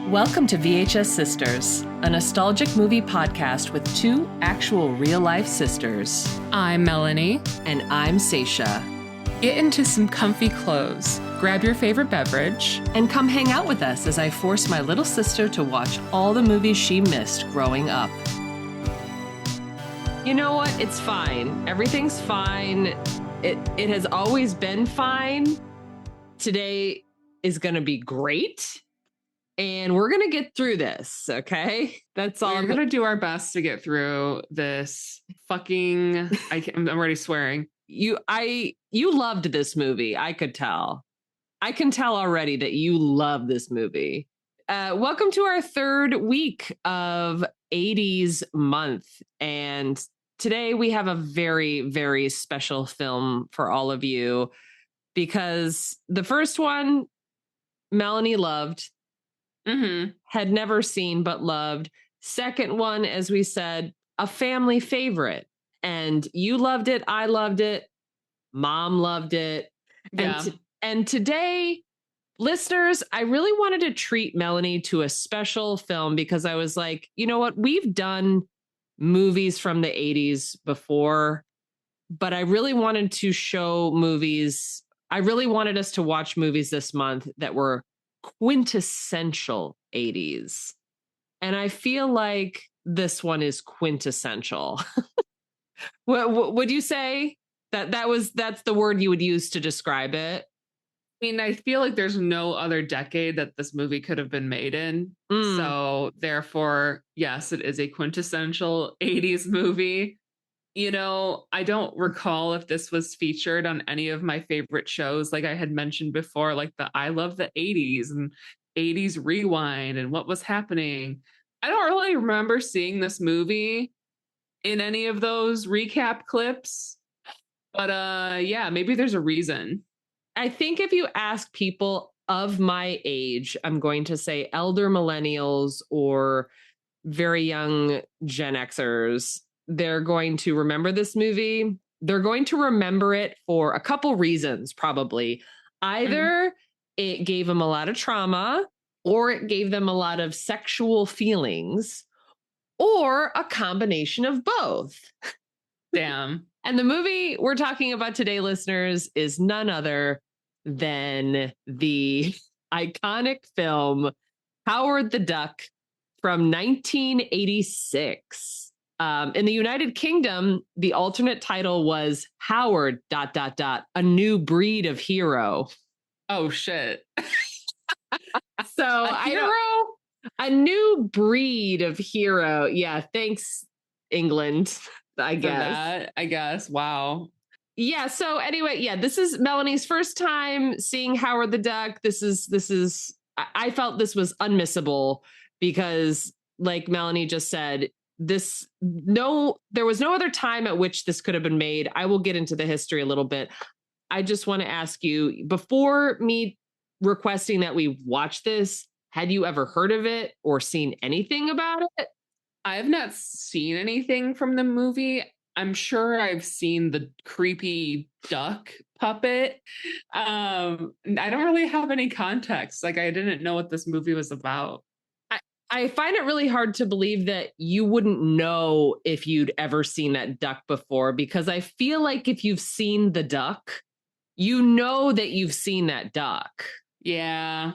Welcome to VHS Sisters, a nostalgic movie podcast with two actual real-life sisters. I'm Melanie. And I'm Saysha. Get into some comfy clothes, grab your favorite beverage, and come hang out with us as I force my little sister to watch all the movies she missed growing up. You know what? It's fine. Everything's fine. It has always been fine. Today is going to be great. And we're going to get through this, okay? That's all. We're going to do our best to get through this fucking... I'm already swearing. You loved this movie. I could tell. I can tell already that you love this movie. Welcome to our third week of 80s month. And today we have a very, very special film for all of you because the first one, Melanie loved. Had never seen but loved. Second one, as we said, a family favorite. And you loved it. I loved it. Mom loved it. Yeah. And today, listeners, I really wanted to treat Melanie to a special film because I was like, you know what? We've done movies from the 80s before, but I really wanted to show movies. I really wanted us to watch movies this month that were quintessential 80s. And I feel like this one is quintessential. What would you say? That's the word you would use to describe it? I mean, I feel like there's no other decade that this movie could have been made in. So therefore, yes, it is a quintessential 80s movie. You know, I don't recall if this was featured on any of my favorite shows. Like I had mentioned before, like the I Love the 80s and 80s Rewind and What Was Happening. I don't really remember seeing this movie in any of those recap clips. But yeah, maybe there's a reason. I think if you ask people of my age, I'm going to say elder millennials or very young Gen Xers, they're going to remember this movie. They're going to remember it for a couple reasons, probably. Either it gave them a lot of trauma, or it gave them a lot of sexual feelings, or a combination of both. Damn. And the movie we're talking about today, listeners, is none other than the iconic film Howard the Duck from 1986. In the United Kingdom, the alternate title was Howard ... A New Breed of Hero. Oh shit. So a new breed of hero. Yeah, thanks, England. I guess. Wow. Yeah. So anyway, yeah, this is Melanie's first time seeing Howard the Duck. This is. I felt this was unmissable because, like Melanie just said, there was no other time at which this could have been made. I will get into the history a little bit. I just want to ask you, before me requesting that we watch this, had you ever heard of it or seen anything about it? I have not seen anything from the movie. I'm sure I've seen the creepy duck puppet. I don't really have any context. Like, I didn't know what this movie was about. I find it really hard to believe that you wouldn't know if you'd ever seen that duck before, because I feel like if you've seen the duck, you know that you've seen that duck. Yeah.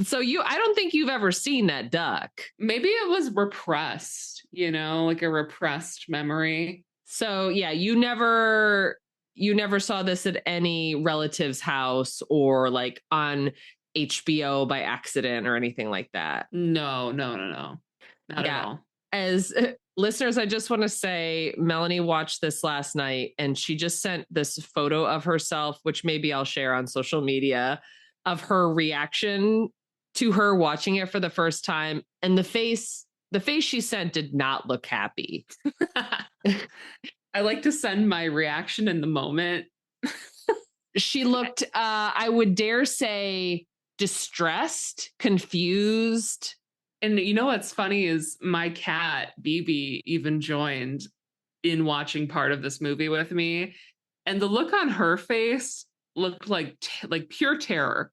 So I don't think you've ever seen that duck. Maybe it was repressed, like a repressed memory. So yeah, you never saw this at any relative's house or like on HBO by accident or anything like that. No. Not at all. As listeners, I just want to say Melanie watched this last night and she just sent this photo of herself, which maybe I'll share on social media, of her reaction to her watching it for the first time. And the face she sent did not look happy. I like to send my reaction in the moment. She looked, I would dare say, distressed, confused. And you know what's funny is my cat, BB, even joined in watching part of this movie with me. And the look on her face looked like pure terror.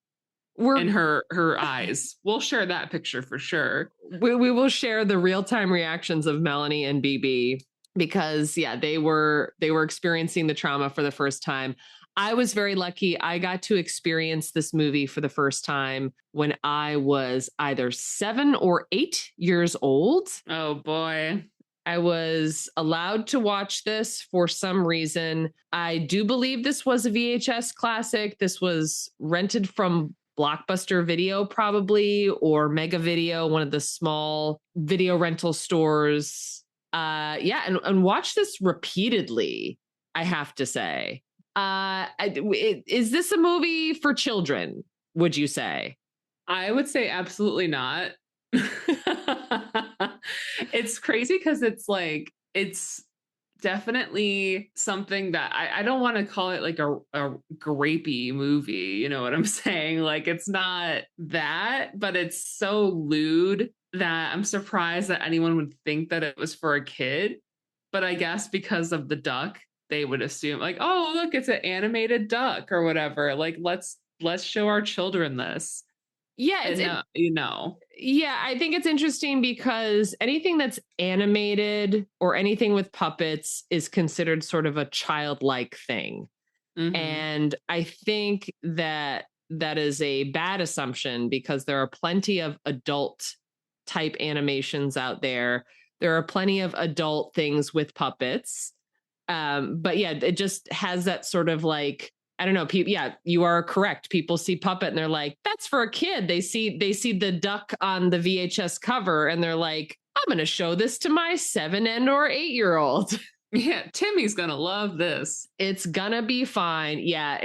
in her eyes. We'll share that picture for sure. We will share the real-time reactions of Melanie and BB because they were experiencing the trauma for the first time. I was very lucky. I got to experience this movie for the first time when I was either 7 or 8 years old. Oh boy. I was allowed to watch this for some reason. I do believe this was a VHS classic. This was rented from Blockbuster Video probably, or Mega Video, one of the small video rental stores. And watch this repeatedly, I have to say. Is this a movie for children, would you say? I would say absolutely not. It's crazy because it's definitely something that I don't want to call it like a grapey movie. You know what I'm saying? Like, it's not that, but it's so lewd that I'm surprised that anyone would think that it was for a kid. But I guess because of the duck, they would assume like, oh, look, it's an animated duck or whatever. Like, let's show our children this. Yeah, Yeah, I think it's interesting because anything that's animated or anything with puppets is considered sort of a childlike thing. Mm-hmm. And I think that is a bad assumption because there are plenty of adult type animations out there. There are plenty of adult things with puppets. But yeah, it just has that sort of like, I don't know. People, you are correct. People see puppet and they're like, that's for a kid. They see the duck on the VHS cover and they're like, I'm going to show this to my 7 or 8-year-old. Yeah, Timmy's going to love this. It's going to be fine. Yeah,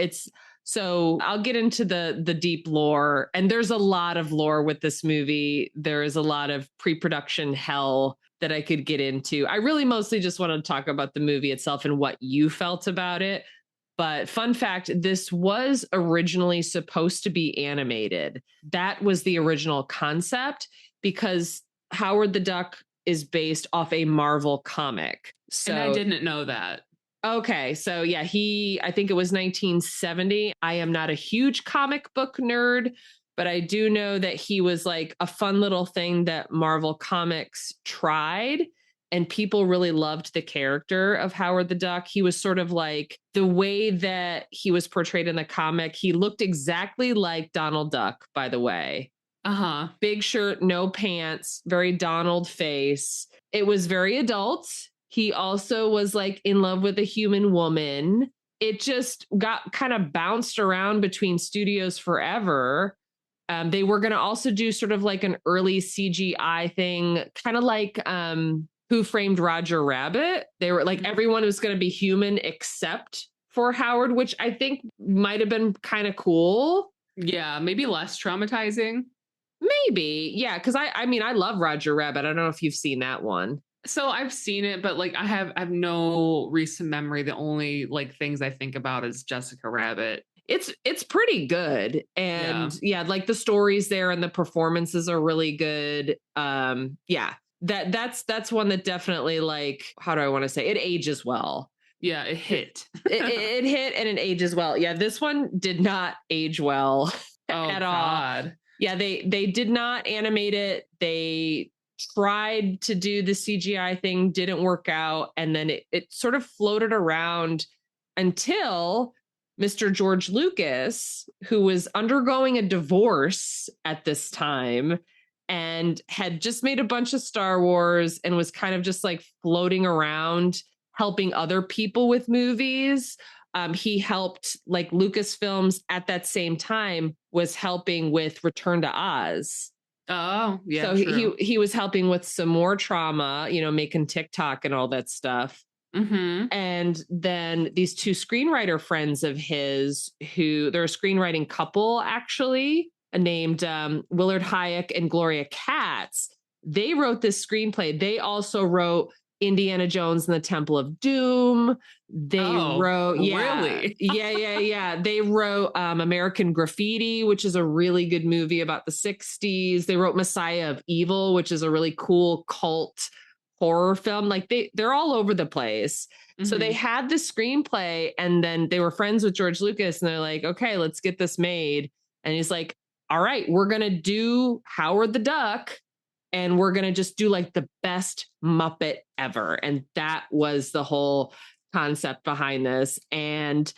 so I'll get into the deep lore, and there's a lot of lore with this movie. There is a lot of pre-production hell that I could get into. I really mostly just want to talk about the movie itself and what you felt about it. But fun fact, this was originally supposed to be animated. That was the original concept because Howard the Duck is based off a Marvel comic. So, and I didn't know that. Okay. So yeah, I think it was 1970. I am not a huge comic book nerd, but I do know that he was like a fun little thing that Marvel Comics tried. And people really loved the character of Howard the Duck. He was sort of like the way that he was portrayed in the comic. He looked exactly like Donald Duck, by the way. Uh-huh. Big shirt, no pants, very Donald face. It was very adult. He also was like in love with a human woman. It just got kind of bounced around between studios forever. They were going to also do sort of like an early CGI thing, kind of like Who Framed Roger Rabbit. They were like, everyone was going to be human except for Howard, which I think might have been kind of cool. Yeah, maybe less traumatizing. Maybe. Yeah, because I mean, I love Roger Rabbit. I don't know if you've seen that one. So I've seen it, but like I have no recent memory. The only like things I think about is Jessica Rabbit. It's pretty good. And yeah, like the stories there and the performances are really good. That's one that definitely, like, how do I want to say it, ages well. Yeah, it hit. it hit and it ages well. Yeah, this one did not age well at all. Yeah, they did not animate it. They tried to do the CGI thing, didn't work out. And then it sort of floated around until Mr. George Lucas, who was undergoing a divorce at this time and had just made a bunch of Star Wars and was kind of just like floating around helping other people with movies. He helped, like, Lucasfilms at that same time was helping with Return to Oz. Oh, yeah. So he was helping with some more trauma, making TikTok and all that stuff. Mm-hmm. And then these two screenwriter friends of his, who they're a screenwriting couple, actually, named Willard Hayek and Gloria Katz. They wrote this screenplay. They also wrote Indiana Jones and the Temple of Doom. They wrote, really? yeah. They wrote American Graffiti, which is a really good movie about the 60s. They wrote Messiah of Evil, which is a really cool cult horror film. Like they're all over the place. Mm-hmm. So they had this screenplay and then they were friends with George Lucas and they're like, okay, let's get this made. And he's like, all right, we're going to do Howard the Duck and we're going to just do like the best Muppet ever. And that was the whole concept behind this. And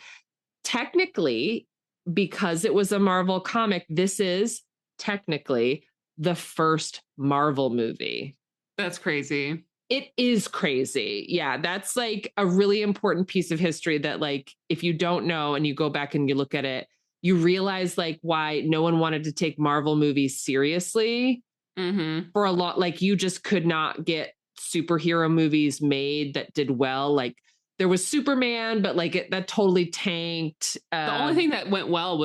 technically, because it was a Marvel comic, this is technically the first Marvel movie. That's crazy. It is crazy. Yeah, that's like a really important piece of history that, like, if you don't know and you go back and you look at it, you realize like why no one wanted to take Marvel movies seriously for a lot. Like, you just could not get superhero movies made that did well. Like, there was Superman, but like that totally tanked. The only thing that went well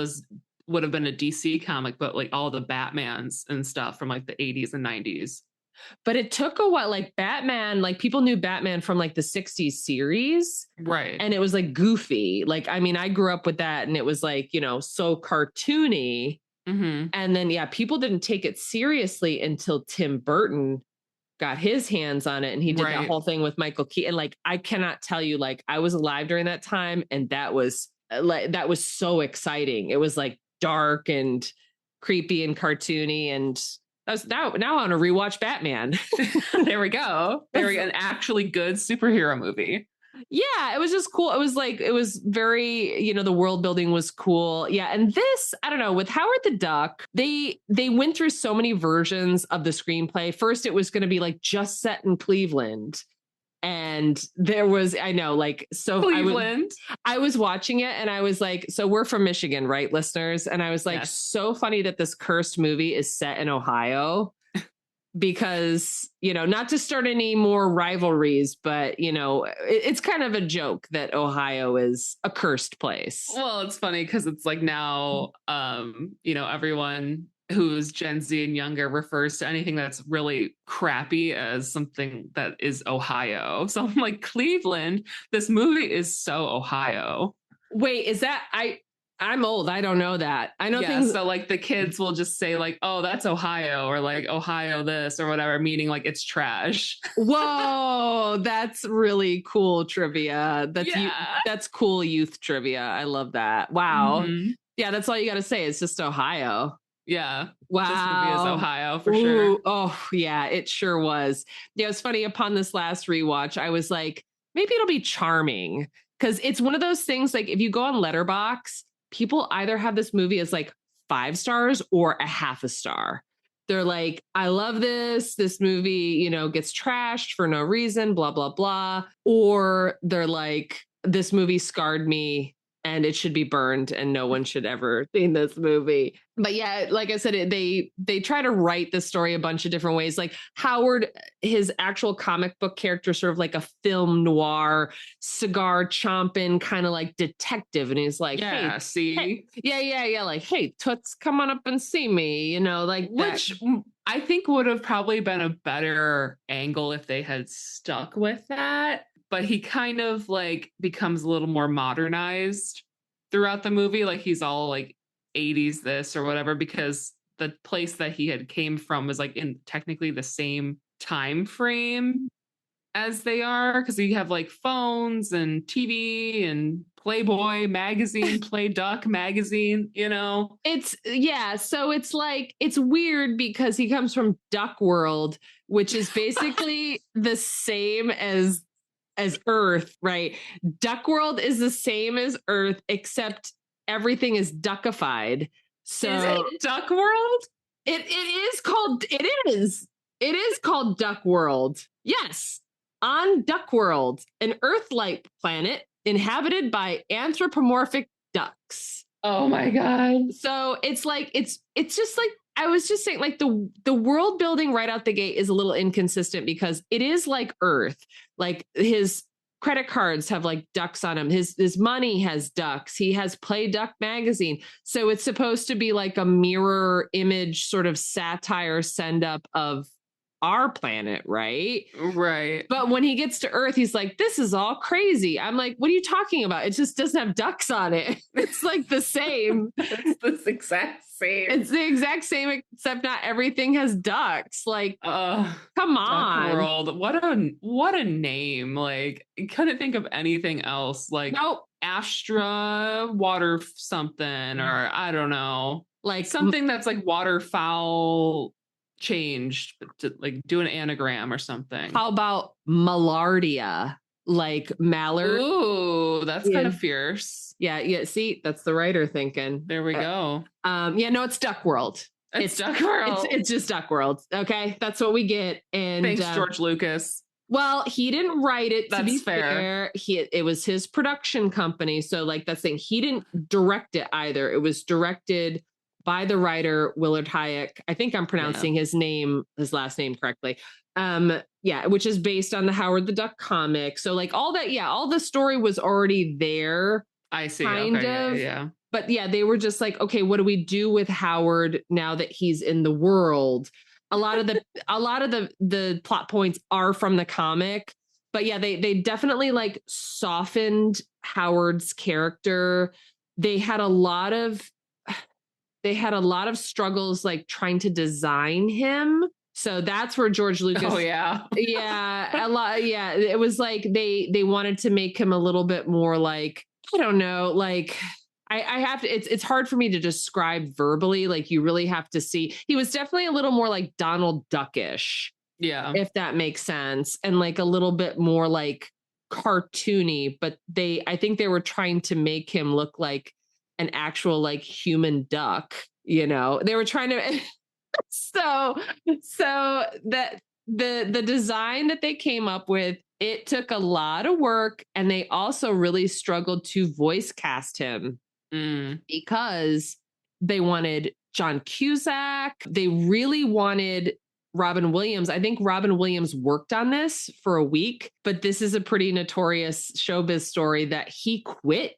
would have been a DC comic, but like all the Batmans and stuff from like the 80s and 90s. But it took a while. Like Batman, like people knew Batman from like the 60s series. Right. And it was like goofy. Like, I mean, I grew up with that and it was like, you know, so cartoony. And then, yeah, people didn't take it seriously until Tim Burton got his hands on it. And he did that whole thing with Michael Keaton. Like, I cannot tell you, like, I was alive during that time. And that was so exciting. It was like dark and creepy and cartoony. And now I want to rewatch Batman. There we go. An actually good superhero movie. Yeah, it was just cool. It was like, it was very, you know, the world building was cool. Yeah. And this, I don't know, with Howard the Duck, they went through so many versions of the screenplay. First, it was going to be like just set in Cleveland. And there was, I know, like, so Cleveland. I was watching it and I was like, so we're from Michigan, right, listeners? And I was like, so funny that this cursed movie is set in Ohio because, you know, not to start any more rivalries, but, you know, it's kind of a joke that Ohio is a cursed place. Well, it's funny because it's like now, you know, everyone who's Gen Z and younger refers to anything that's really crappy as something that is Ohio. So I'm like, Cleveland, this movie is so Ohio. Wait, is that I'm old. I don't know that. I know things. So like the kids will just say like, oh, that's Ohio, or like Ohio this or whatever, meaning like it's trash. Whoa, that's really cool trivia. That's cool youth trivia. I love that. Wow. Yeah, that's all you got to say. It's just Ohio. Yeah. Wow. This movie is Ohio for sure. Oh, yeah, it sure was. Yeah, it was funny. Upon this last rewatch, I was like, maybe it'll be charming. Because it's one of those things, like if you go on Letterboxd, people either have this movie as like 5 stars or a half a star. They're like, I love this. This movie, you know, gets trashed for no reason, blah, blah, blah. Or they're like, this movie scarred me and it should be burned and no one should ever see this movie. But yeah, like I said, they try to write the story a bunch of different ways. Like Howard, his actual comic book character, sort of like a film noir, cigar chomping kind of like detective. And he's like, yeah, hey, yeah. Like, hey, Toots, come on up and see me, you know, like which I think would have probably been a better angle if they had stuck with that. But he kind of like becomes a little more modernized throughout the movie. Like he's all like 80s this or whatever, because the place that he had came from was like in technically the same time frame as they are. Because you have like phones and TV and Playboy magazine, Play Duck magazine, you know? So it's like, it's weird because he comes from Duck World, which is basically the same as Earth, right? Duck World is the same as Earth, except everything is duckified. So is it Duck World? It is called Duck World. Yes. On Duck World, an Earth-like planet inhabited by anthropomorphic ducks. Oh my God. So it's like, it's just like, I was just saying, like the world building right out the gate is a little inconsistent because it is like Earth. Like his credit cards have like ducks on them. His money has ducks. He has Play Duck magazine. So it's supposed to be like a mirror image sort of satire send up of our planet, right? Right. But when he gets to Earth, he's like, this is all crazy. I'm like, what are you talking about? It just doesn't have ducks on it. It's like the same. It's the exact same. It's the exact same, except not everything has ducks. Like, come on. Duck World. What a name. Like, I couldn't think of anything else. Like, nope. Astra water something, or I don't know, Like something that's like waterfowl changed to like do an anagram or something. How about Malardia? Like Mallard. Ooh, that's kind of fierce. Yeah. See, that's the writer thinking. There we go. Yeah, no, it's Duck World. It's Duck World. It's just Duck World. Okay, that's what we get. And thanks, George Lucas. Well, he didn't write it. That's to be fair. It was his production company. So, like that's saying he didn't direct it either. It was directed by the writer Willard Hayek. I think I'm pronouncing his last name correctly. Which is based on the Howard the Duck comic. So, like all that, all the story was already there. I see. Kind of. Yeah. But yeah, they were just like, okay, what do we do with Howard now that he's in the world? A lot of the plot points are from the comic, but yeah, they definitely like softened Howard's character. They had a lot of struggles like trying to design him. So that's where George Lucas. Oh yeah. Yeah, a lot. Yeah, it was like they wanted to make him a little bit more like, I don't know, like I have to, it's hard for me to describe verbally. Like you really have to see. He was definitely a little more like Donald Duckish. Yeah. If that makes sense. And like a little bit more like cartoony, but I think they were trying to make him look like an actual like human duck, they were trying to, so that the design that they came up with, it took a lot of work, and they also really struggled to voice cast him. Because they wanted John Cusack. They really wanted Robin Williams. I think Robin Williams worked on this for a week, but this is a pretty notorious showbiz story that he quit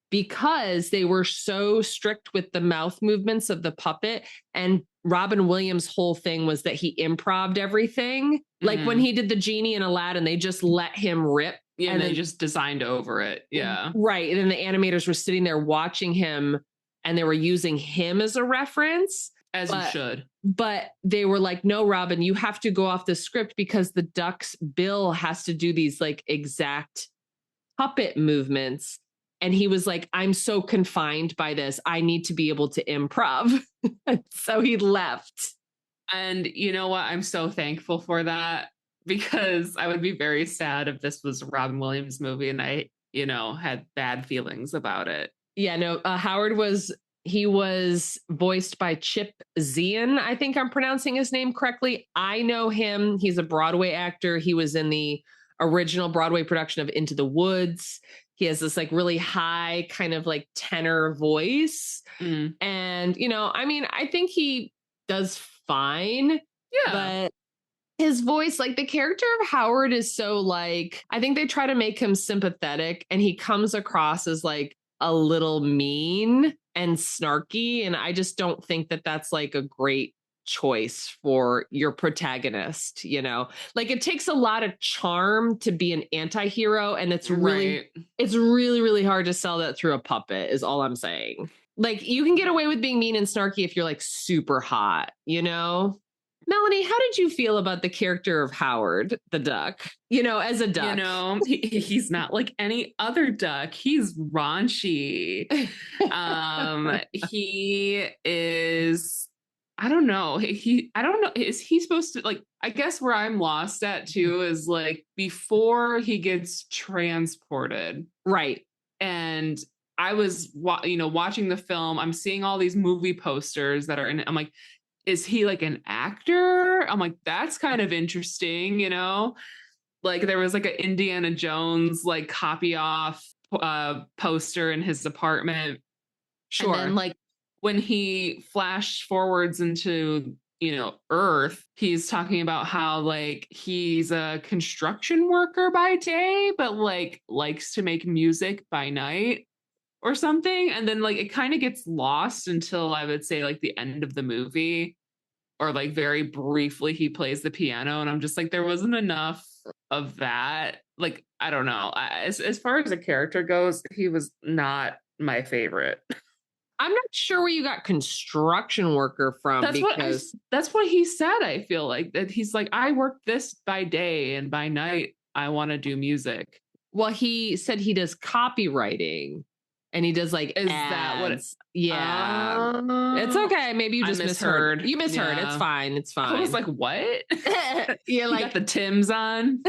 because they were so strict with the mouth movements of the puppet. And Robin Williams' whole thing was that he improv'd everything. Like when he did the genie in Aladdin, they just let him rip. Yeah, and they just designed over it. Yeah. Right. And then the animators were sitting there watching him, and they were using him as a reference. As you should. But they were like, no, Robin, you have to go off the script because the duck's bill has to do these like exact puppet movements. And he was like, I'm so confined by this. I need to be able to improv. So he left. And you know what? I'm so thankful for that, because I would be very sad if this was a Robin Williams movie and I, had bad feelings about it. Yeah, no, Howard was voiced by Chip Zien. I think I'm pronouncing his name correctly. I know him. He's a Broadway actor. He was in the original Broadway production of Into the Woods. He has this like really high kind of like tenor voice. And, I think he does fine. Yeah. But his voice, like the character of Howard is so like, I think they try to make him sympathetic, and he comes across as like a little mean and snarky. And I just don't think that that's like a great choice for your protagonist. Like it takes a lot of charm to be an anti-hero, and it's really really hard to sell that through a puppet is all I'm saying. Like you can get away with being mean and snarky if you're like super hot, Melanie, how did you feel about the character of Howard the duck? As a duck, he's not like any other duck. He's raunchy. He is, I don't know. I don't know. Is he supposed to like, I guess where I'm lost at too is like before he gets transported. Right. And I was, watching the film, I'm seeing all these movie posters that are in it. I'm like, is he like an actor? I'm like, that's kind of interesting, Like there was like an Indiana Jones like copy off poster in his apartment. Sure. And then like when he flashed forwards into, Earth, he's talking about how like he's a construction worker by day, but like likes to make music by night or something. And then like it kind of gets lost until I would say like the end of the movie, or like very briefly he plays the piano, and I'm just like, there wasn't enough of that. Like I don't know, as far as a character goes, he was not my favorite. I'm not sure where you got construction worker from. That's what he said. I feel like that he's like, I work this by day and by night I want to do music. Well, he said he does copywriting and he does like Is ads. that what it, Yeah. It's okay. Maybe you just misheard. You misheard. Yeah. It's fine. It's fine. I was like, what? You're like, got the Timbs on.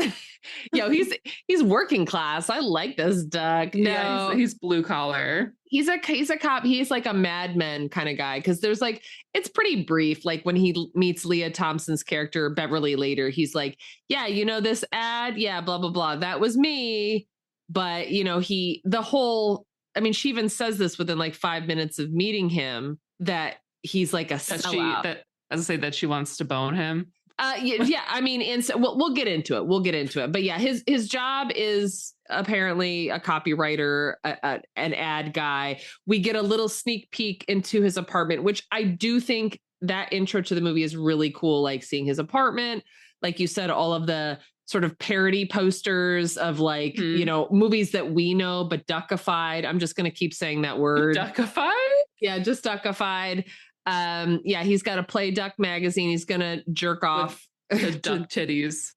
Yo, he's working class. I like this duck. No, yeah, he's blue collar. He's a cop. He's like a Mad Men kind of guy. Cause there's like, it's pretty brief. Like when he meets Leah Thompson's character, Beverly, later, he's like, yeah, you know, this ad. Yeah, blah, blah, blah. That was me. But, you know, she even says this within like 5 minutes of meeting him, that he's like a sellout. That she wants to bone him. Yeah. I mean, and so we'll get into it. But yeah, his job is apparently a copywriter, an ad guy. We get a little sneak peek into his apartment, which I do think that intro to the movie is really cool. Like seeing his apartment, like you said, all of the sort of parody posters of like, you know, movies that we know, but duckified. I'm just going to keep saying that word. Duckified? Yeah, just duckified. Yeah, he's got a Play Duck magazine. He's going to jerk off to duck titties.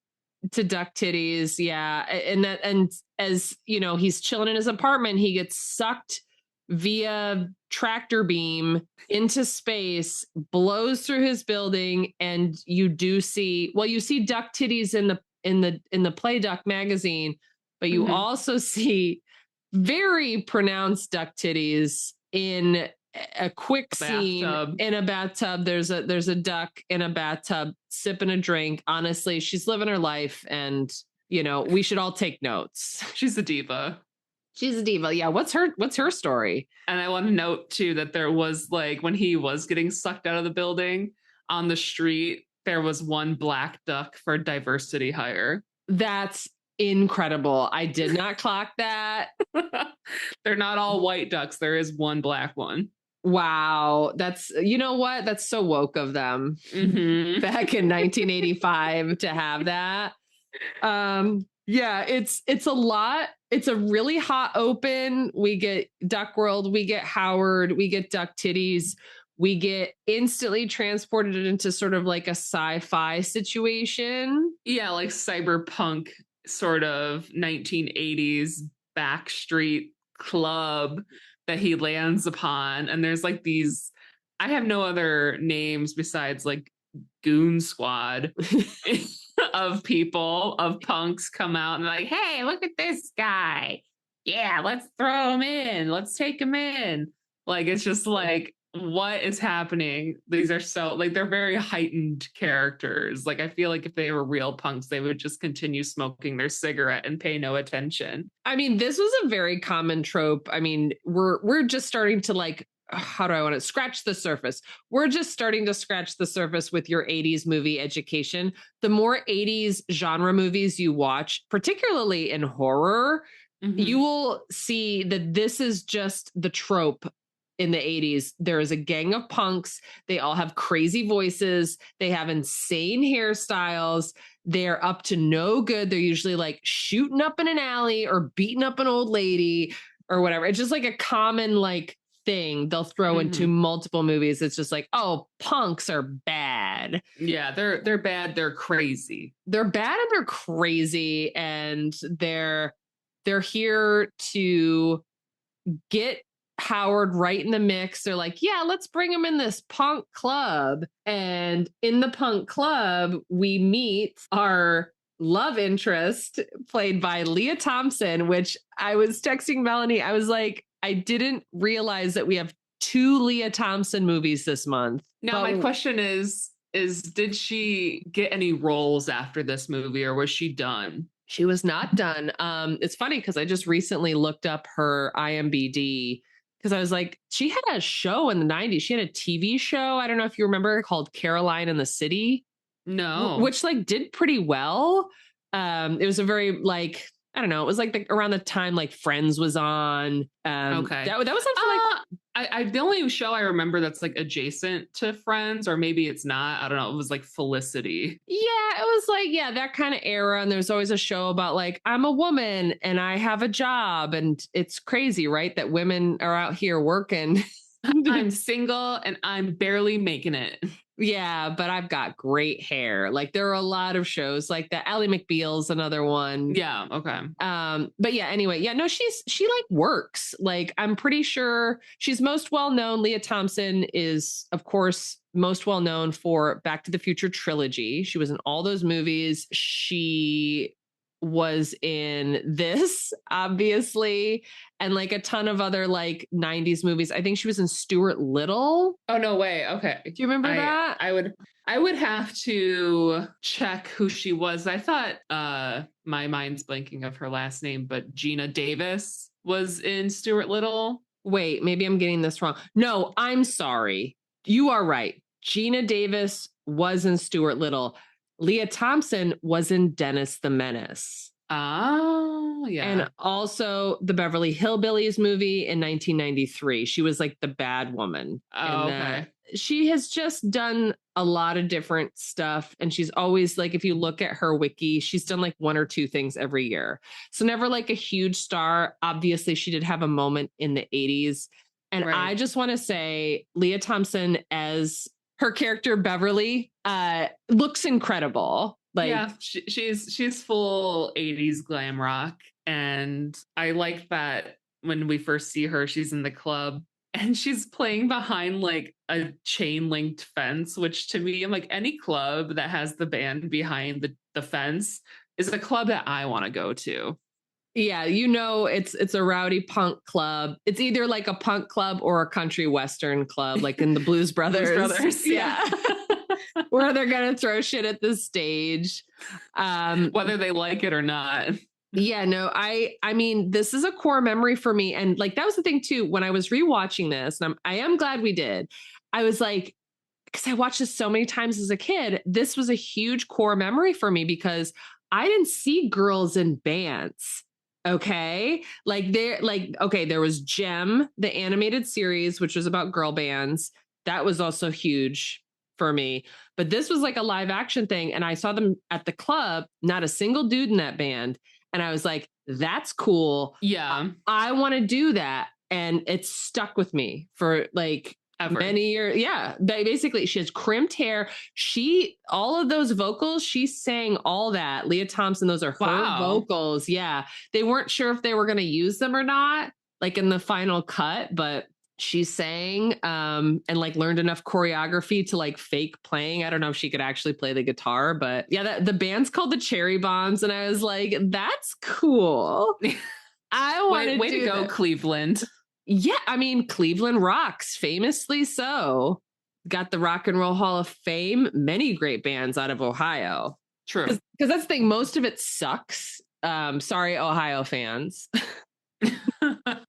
To duck titties. Yeah. And as you know, he's chilling in his apartment. He gets sucked via tractor beam into space, blows through his building. And you see duck titties in the Play Duck magazine, but you also see very pronounced duck titties in a quick scene in a bathtub. There's a duck in a bathtub sipping a drink. Honestly, she's living her life, and you know, we should all take notes. She's a diva. Yeah. What's her story? And I want to note too that there was like, when he was getting sucked out of the building on the street, there was one black duck for diversity hire. That's incredible. I did not clock that. They're not all white ducks. There is one black one. Wow. You know what? That's so woke of them back in 1985 to have that. Yeah, it's a lot. It's a really hot open. We get Duck World, we get Howard, we get duck titties. We get instantly transported into sort of like a sci-fi situation. Yeah, like cyberpunk sort of 1980s backstreet club that he lands upon. And there's like these, I have no other names besides like goon squad of people, of punks come out and like, hey, look at this guy. Yeah, let's throw him in. Let's take him in. Like, it's just like, what is happening? These are so like, they're very heightened characters. Like, I feel like if they were real punks, they would just continue smoking their cigarette and pay no attention. I mean, this was a very common trope. I mean, we're just starting to like, how do I want to scratch the surface? We're just starting to scratch the surface with your 80s movie education. The more 80s genre movies you watch, particularly in horror, you will see that this is just the trope. In the 80s, there is a gang of punks. They all have crazy voices. They have insane hairstyles. They're up to no good. They're usually like shooting up in an alley or beating up an old lady or whatever. It's just like a common like thing they'll throw into multiple movies. It's just like, oh, punks are bad. Yeah, they're bad. They're crazy. They're bad and they're crazy, and they're here to get Howard right in the mix. They're like, yeah, let's bring him in this punk club. And in the punk club, we meet our love interest played by Leah Thompson, which I was texting Melanie. I was like, I didn't realize that we have 2 Leah Thompson movies this month. Now, my question is did she get any roles after this movie, or was she done? She was not done. It's funny because I just recently looked up her IMDb, because I was like, she had a show in the 90s. She had a TV show. I don't know if you remember, called Caroline in the City. No. Which like did pretty well. It was a very like, I don't know. It was like around the time like Friends was on. Okay. That was actually the only show I remember that's like adjacent to Friends, or maybe it's not. I don't know. It was like Felicity. Yeah, it was like, yeah, that kind of era. And there's always a show about like, I'm a woman and I have a job. And it's crazy, right? That women are out here working I'm single and I'm barely making it. Yeah, but I've got great hair. Like there are a lot of shows like that. Ally McBeal's another one. Yeah. Okay. But yeah, anyway, yeah, no, she like works. Like I'm pretty sure she's most well known. Leah Thompson is, of course, most well known for Back to the Future trilogy. She was in all those movies. She was in this, obviously, and like a ton of other like 90s movies. I think she was in Stuart Little. Oh, no way. Okay. Do you remember that? I would have to check who she was. I thought my mind's blanking of her last name, but Gina Davis was in Stuart Little. Wait, maybe I'm getting this wrong. No, I'm sorry. You are right. Gina Davis was in Stuart Little. Leah Thompson was in Dennis the Menace. Oh, yeah. And also the Beverly Hillbillies movie in 1993. She was like the bad woman. Oh, okay. She has just done a lot of different stuff. And she's always like, if you look at her wiki, she's done like one or two things every year. So never like a huge star. Obviously, she did have a moment in the 80s. And right. I just want to say Leah Thompson as her character Beverly looks incredible. Like, yeah, she's full 80s glam rock. And I like that when we first see her, she's in the club and she's playing behind like a chain linked fence, which to me, I'm like, any club that has the band behind the fence is a club that I want to go to. Yeah, you know, it's a rowdy punk club. It's either like a punk club or a country western club, like in the Blues Brothers. Blues Brothers, yeah. Where they're gonna throw shit at the stage, whether they like it or not. Yeah, no, I mean, this is a core memory for me, and like that was the thing too. When I was rewatching this, and I am glad we did. I was like, because I watched this so many times as a kid, this was a huge core memory for me because I didn't see girls in bands. Okay. There was Gem, the animated series, which was about girl bands. That was also huge for me. But this was like a live action thing. And I saw them at the club, not a single dude in that band. And I was like, that's cool. Yeah. I want to do that. And it stuck with me for like many years. Yeah. Basically, she has crimped hair. All of those vocals, she sang all that. Leah Thompson, those are her vocals. Yeah. They weren't sure if they were going to use them or not, like in the final cut, but she sang and like learned enough choreography to like fake playing. I don't know if she could actually play the guitar, but yeah, the band's called the Cherry Bombs. And I was like, that's cool. I want to way to go, Cleveland. Yeah, I mean, Cleveland rocks, famously so. Got the Rock and Roll Hall of Fame, many great bands out of Ohio. True. Because that's the thing, most of it sucks. Sorry, Ohio fans.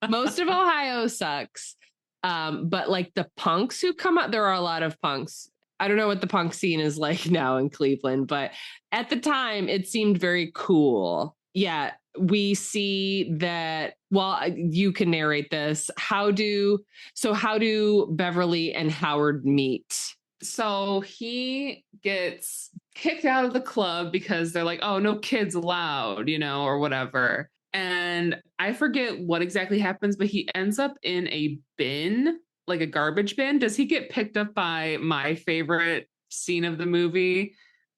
Most of Ohio sucks. But like the punks who come out, there are a lot of punks. I don't know what the punk scene is like now in Cleveland, but at the time it seemed very cool. Yeah, we see that. Well, you can narrate this. How do Beverly and Howard meet? So he gets kicked out of the club because they're like, oh, no kids allowed, or whatever. And I forget what exactly happens, but he ends up in a bin, like a garbage bin. Does he get picked up by my favorite scene of the movie,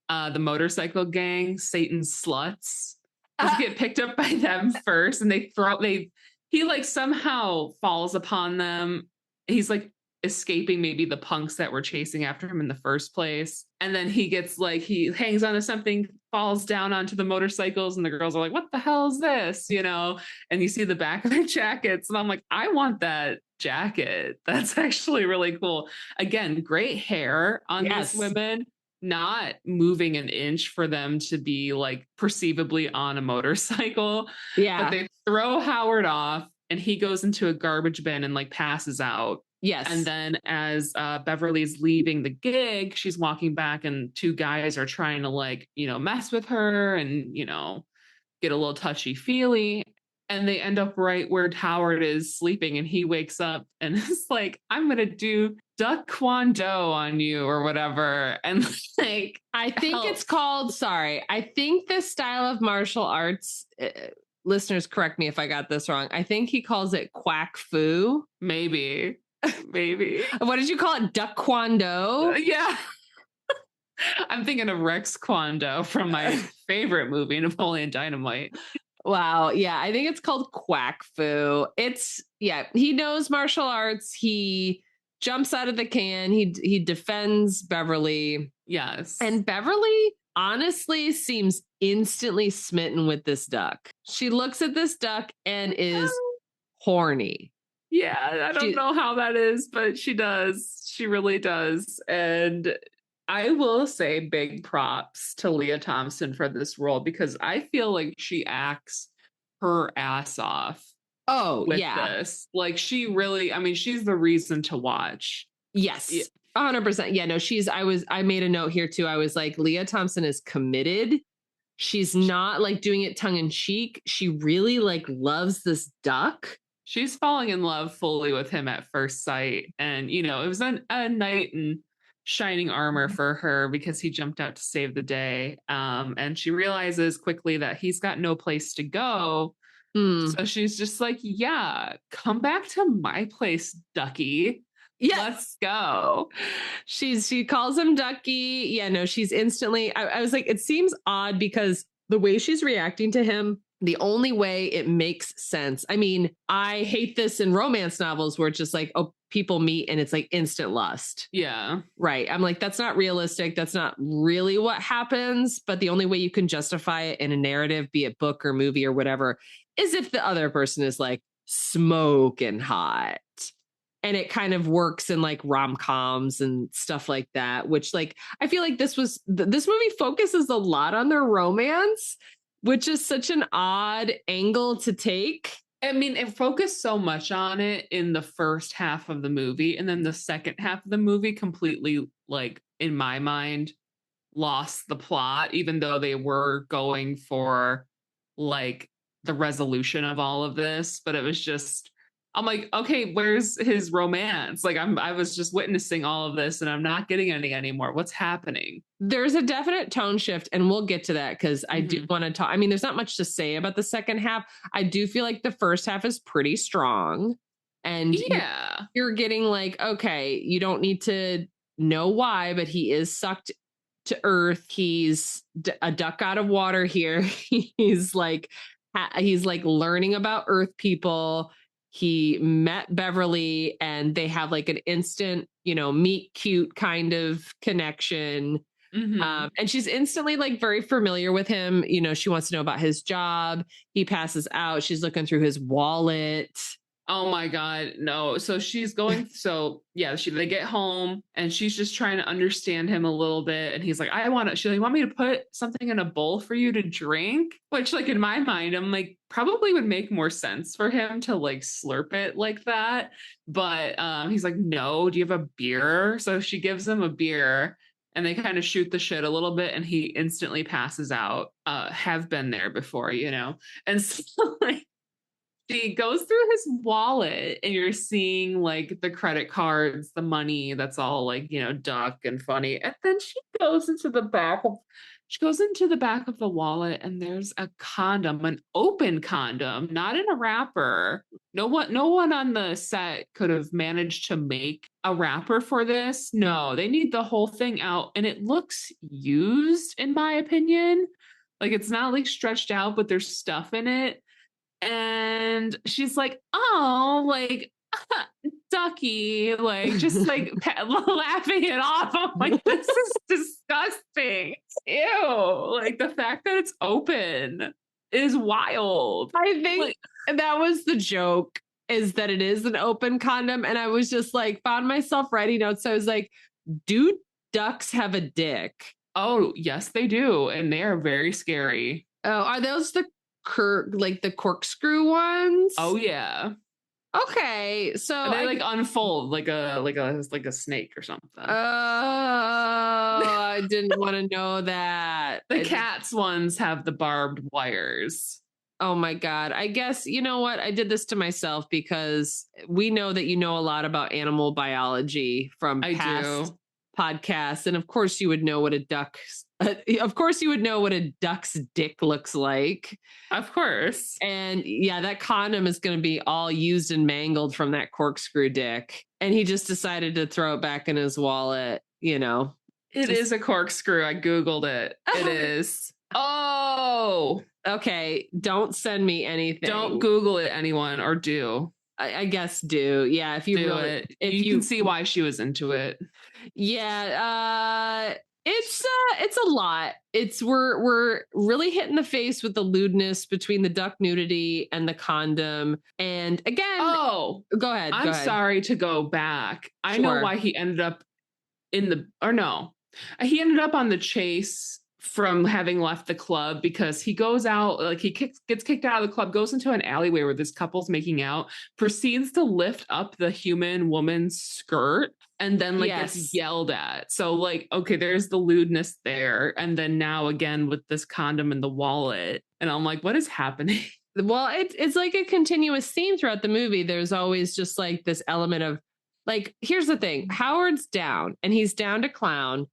the motorcycle gang, Satan's Sluts? Does he get picked up by them first? And he like somehow falls upon them. He's like escaping maybe the punks that were chasing after him in the first place. And then he gets like, he hangs onto something, falls down onto the motorcycles, and the girls are like, what the hell is this? And you see the back of their jackets. And I'm like, I want that jacket. That's actually really cool. Again, great hair on these women. Not moving an inch for them to be like perceivably on a motorcycle. Yeah. But they throw Howard off and he goes into a garbage bin and like passes out. Yes. And then as Beverly's leaving the gig, she's walking back and two guys are trying to like, mess with her and, get a little touchy feely. And they end up right where Howard is sleeping, and he wakes up and is like, I'm going to do Duck Kwon Do on you or whatever. And like, I think it's called, I think this style of martial arts, listeners, correct me if I got this wrong. I think he calls it Quack Fu. Maybe. Maybe. What did you call it? Duck Kwando? Yeah. I'm thinking of Rex Kwon Do from my favorite movie, Napoleon Dynamite. Wow. Yeah. I think it's called Quack Fu. He knows martial arts. He jumps out of the can. He defends Beverly. Yes. And Beverly honestly seems instantly smitten with this duck. She looks at this duck and is horny. Yeah, I don't know how that is, but she does. She really does. And I will say big props to Leah Thompson for this role because I feel like she acts her ass off. Oh, with yeah. this. Like she really, I mean, she's the reason to watch. Yes. 100%. Yeah, no, I made a note here too. I was like, Leah Thompson is committed. She's not like doing it tongue in cheek. She really like loves this duck. She's falling in love fully with him at first sight. And, you know, it was a knight in shining armor for her because he jumped out to save the day. And she realizes quickly that he's got no place to go. So she's just like, yeah, come back to my place, Ducky. Yes. Let's go. She calls him Ducky. Yeah, no, she's instantly, I was like, it seems odd because the way she's reacting to him, the only way it makes sense. I mean, I hate this in romance novels where it's just like, oh, people meet and it's like instant lust. Yeah. Right. I'm like, that's not realistic. That's not really what happens. But the only way you can justify it in a narrative, be it book or movie or whatever, is if the other person is like smoking hot. And it kind of works in like rom-coms and stuff like that, which like, I feel like this movie focuses a lot on their romance, which is such an odd angle to take. I mean, it focused so much on it in the first half of the movie. And then the second half of the movie completely, like, in my mind, lost the plot, even though they were going for like the resolution of all of this. But it was just, I'm like, okay, where's his romance? Like I was just witnessing all of this and I'm not getting any anymore. What's happening? There's a definite tone shift and we'll get to that because I do want to talk. I mean, there's not much to say about the second half. I do feel like the first half is pretty strong and yeah, you're getting like, okay, you don't need to know why, but he is sucked to earth. He's a duck out of water here. he's like learning about earth people. He met Beverly and they have like an instant, meet cute kind of connection. And she's instantly like very familiar with him. She wants to know about his job. He passes out. She's looking through his wallet. Oh my God, no. So she's going, they get home and she's just trying to understand him a little bit. And he's like, she's like, want me to put something in a bowl for you to drink? Which like in my mind, I'm like, probably would make more sense for him to like slurp it like that. But he's like, no, do you have a beer? So she gives him a beer and they kind of shoot the shit a little bit and he instantly passes out. Have been there before, And so like, she goes through his wallet and you're seeing like the credit cards, the money that's all like, duck and funny. And then she goes into the back of the wallet and there's a condom, an open condom, not in a wrapper. No one on the set could have managed to make a wrapper for this. No, they need the whole thing out and it looks used in my opinion. Like it's not like stretched out, but there's stuff in it. And she's like, oh, like, Ducky, like, just like laughing it off. I'm like, this is disgusting. Ew. Like, the fact that it's open is wild. I think that was the joke, is that it is an open condom. And I was just like, found myself writing notes. So I was like, do ducks have a dick? Oh, yes, they do. And they are very scary. Oh, are those the corkscrew ones? Oh yeah. Okay, so and they like unfold like a snake or something. Oh, I didn't want to know that. The cat's ones have the barbed wires. Oh my God. I guess, you know what? I did this to myself because we know that you know a lot about animal biology from past podcasts. And of course you would know what a duck's Of course, you would know what a duck's dick looks like. Of course. And yeah, that condom is going to be all used and mangled from that corkscrew dick. And he just decided to throw it back in his wallet, you know. It is a corkscrew. I Googled it. It is. Oh, okay. Don't send me anything. Don't Google it, anyone, or do. I guess do. Yeah, if you do really, it. If you can see why she was into it. Yeah, it's a lot. We're really hitting the face with the lewdness between the duck nudity and the condom. And again, go ahead. I'm sorry to go back. I know why he ended up he ended up on the chase from having left the club, because he goes out, like gets kicked out of the club, goes into an alleyway where this couple's making out, proceeds to lift up the human woman's skirt, and then gets yelled at. So okay, there's the lewdness there. And then now again with this condom in the wallet. And I'm like, what is happening? Well, it's like a continuous theme throughout the movie. There's always just this element of here's the thing. Howard's down, and he's down to clown.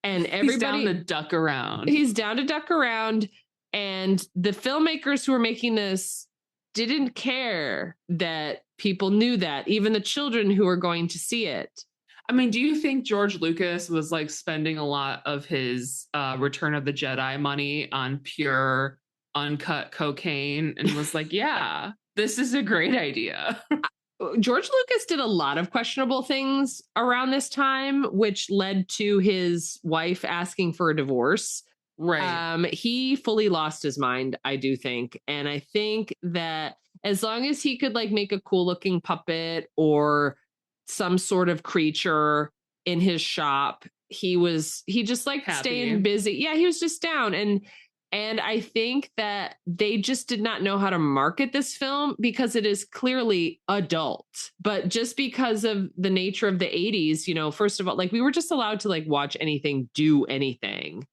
And everybody, he's down to duck around. He's down to duck around. And the filmmakers who were making this didn't care that people knew that, even the children who were going to see it. I mean, do you think George Lucas was spending a lot of his Return of the Jedi money on pure uncut cocaine and was like, yeah, this is a great idea? George Lucas did a lot of questionable things around this time, which led to his wife asking for a divorce. Right. He fully lost his mind, I do think. And I think that as long as he could make a cool looking puppet or some sort of creature in his shop, he just liked staying busy. Yeah, he was just down. And I think that they just did not know how to market this film because it is clearly adult. But just because of the nature of the 80s, first of all, we were just allowed to watch anything, do anything,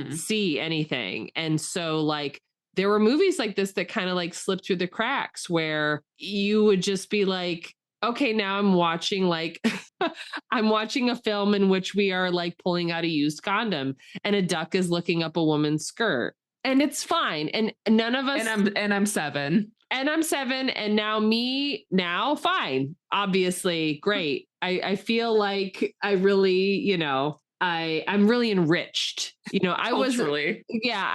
see anything. And so there were movies like this that kind of slipped through the cracks where you would just be like, okay, now I'm watching I'm watching a film in which we are pulling out a used condom and a duck is looking up a woman's skirt. And it's fine. And none of us. And I'm 7. And I'm 7. And now fine. Obviously, great. I feel like I really, I'm really enriched. I